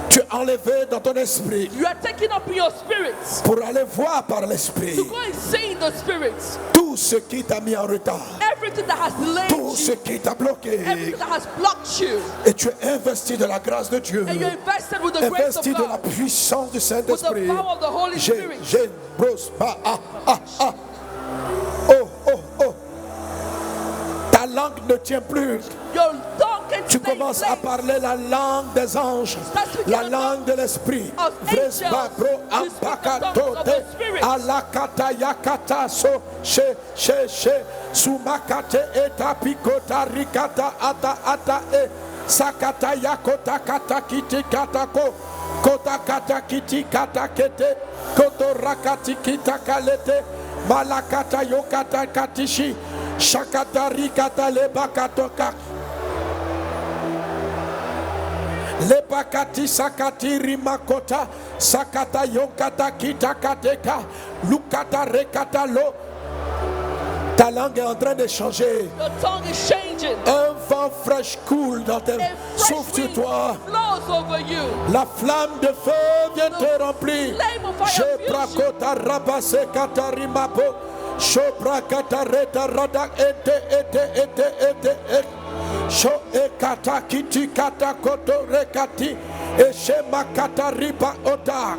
Tu es enlevé dans ton esprit You are taken up in your spirit pour aller voir par l'esprit to go and see in the spirit tout ce qui t'a mis en retard, everything that has delayed tout ce you, qui t'a bloqué. everything that has blocked you, Et tu es investi de la grâce de Dieu, and you're invested with the grace of investi de la God, puissance du with the Saint-Esprit. power of the Holy Spirit. J'ai brosse pas. Oh, oh, oh. Ta langue ne tient plus. Your tongue Tu commences à parler la langue des anges, la langue de l'esprit. Vresbabro ambakatote alakata yakata so she sumakate etapikota rikata ata e sakata yakota kata kiti katako kota kata kiti kata kete koto rakati kita kalete malakata yokata katishi shakata rikata lebakatoka lebakati sakati rimakota sakata yokata kita kateka lukata rekata lo. Ta langue est en train de changer. Un vent fraîche coule dans tes souffle sur toi. La flamme de feu vient te remplir. Je prakota rabase katarimapo. Shobra katareta radak ete. Sho ekata kiti kata koto rekati. Eshema katariba oda.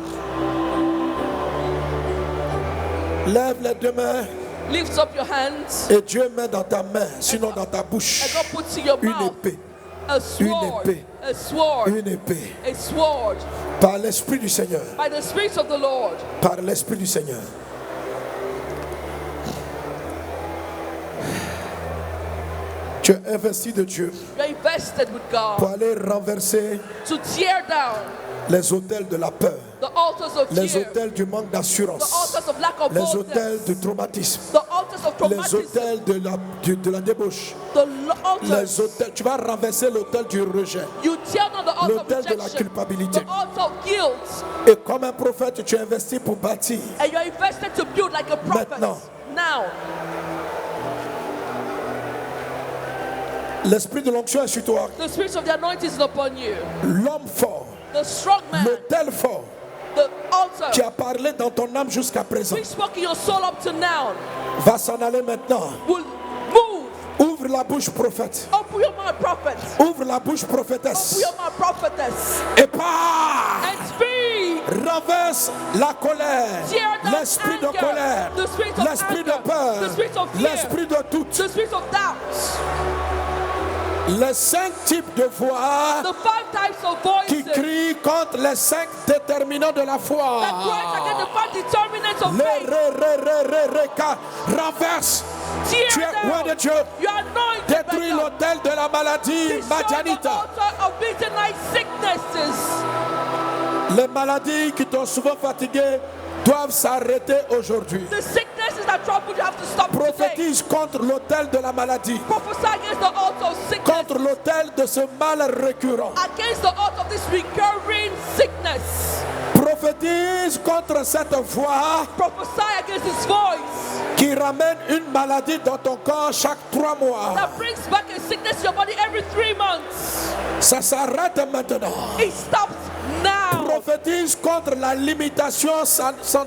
Lève les deux mains. Lift up your hands. Et Dieu met dans ta main, sinon dans ta bouche, une épée. A sword. Une épée. A sword. Une épée. A sword. Par l'Esprit du Seigneur. By the Spirit of the Lord. Par l'Esprit du Seigneur. Tu es investi de Dieu. You are invested with God. Pour aller renverser to tear down les autels de la peur. The altars of les fear. autels du manque d'assurance. The altars of lack of les boldness. autels du traumatisme. The altars of les traumatism. autels de la débauche. The altars. Les autels, tu vas renverser l'autel du rejet. You tear down the altar of l'autel rejection. de la culpabilité. The altar of guilt. Et comme un prophète, tu es investi pour bâtir. And you are invested to build like a prophet. Maintenant. Now. L'esprit de l'onction est sur toi. The spirit of the anointing is upon you. L'homme fort. The strong man. L'autel fort. The altar. Qui a parlé dans ton âme jusqu'à présent. Which spoke in your soul up to now. Va s'en aller maintenant. Will move. Ouvre la bouche prophète. Open your mouth, prophet. Ouvre la bouche prophétesse. Open your mouth, prophetess. Et parle. And speak. Renverse la colère. L'esprit de colère. L'esprit de peur. L'esprit de doute. The spirit of doubt. Les 5 types de voix The 5 types of voices qui crient contre les 5 déterminants de la foi. That cries against the 5 determinants of faith. Renverse. Tear Tu es down. loin de Dieu. You are anointed. Détruis l'autel de la maladie. Destroy the Madianita. altar of midnight sicknesses. Les maladies qui t'ont souvent fatigué doivent s'arrêter aujourd'hui. The sicknesses that trouble you have to stop today. Prophétise contre l'autel de la maladie. Prophesy against the altar of sickness. Contre l'autel de ce mal récurrent. Against the altar of this recurring sickness. Prophétise contre cette voix Prophesy against this voice qui ramène une maladie dans ton corps chaque 3 mois. that brings back a sickness to your body every 3 months. Ça s'arrête maintenant. It stops now. Prophétise contre la limitation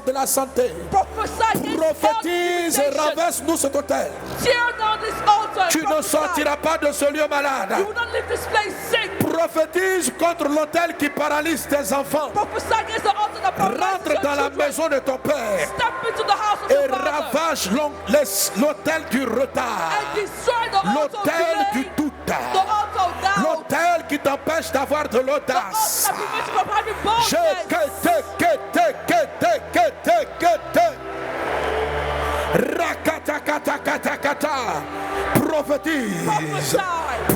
de la santé. Prophesy against Prophétise et renverse-nous cet autel. Tear down this altar. Tu ne sortiras pas de ce lieu malade. You will not leave this place sick. Prophétise contre l'autel qui paralyse tes enfants. Prophesy against the altar that paralyzes Rentre your dans la children. maison de ton père Step into the house of et your father. ravage l'autel du retard. And destroy the altar of L'autel du delay. doute. The altar of doubt. L'autel qui t'empêche d'avoir de The altar l'audace. that prevents you from having Je Rakatakatakata. Prophétise.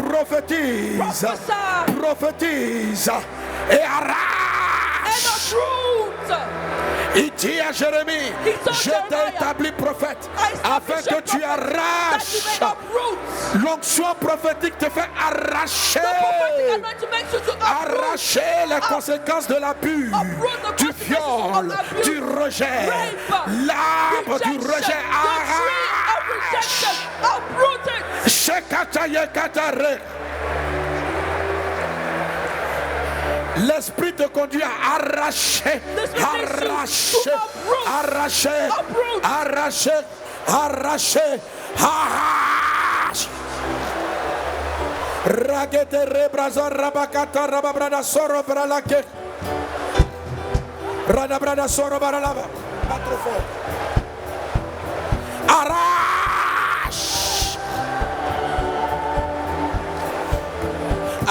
Prophétise. Prophesy. Prophétise. Et arrache. And uproot. Il dit à Jérémie, He told je Jeremiah, t'ai établi prophète I afin established que a tu prophet that you arraches. may uproot. L'onction prophétique te fait arracher. The prophetic anointing makes you to uproot. Arracher les conséquences de l'abus, Uproot the du consequences viol, of abuse, du rejet, rape, l'arbre du rejection, rejet. the tree of rejection. Uproot it. Shekatayekatare. L'esprit te conduit à arracher, arracher, arracher, arracher, arracher, arrache. Ragete rebraza rabakata rababrada soro bralake. Radabrada soro baralaba. Pas trop fort. Arrache.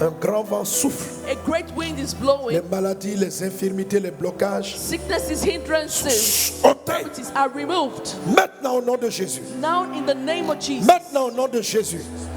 Un grand vent souffle. A great wind is blowing. Les maladies, les infirmités, les blocages. Sicknesses, hindrances, ôtés. infirmities are removed. Maintenant au nom de Jésus. Now in the name of Jesus. Maintenant au nom de Jésus.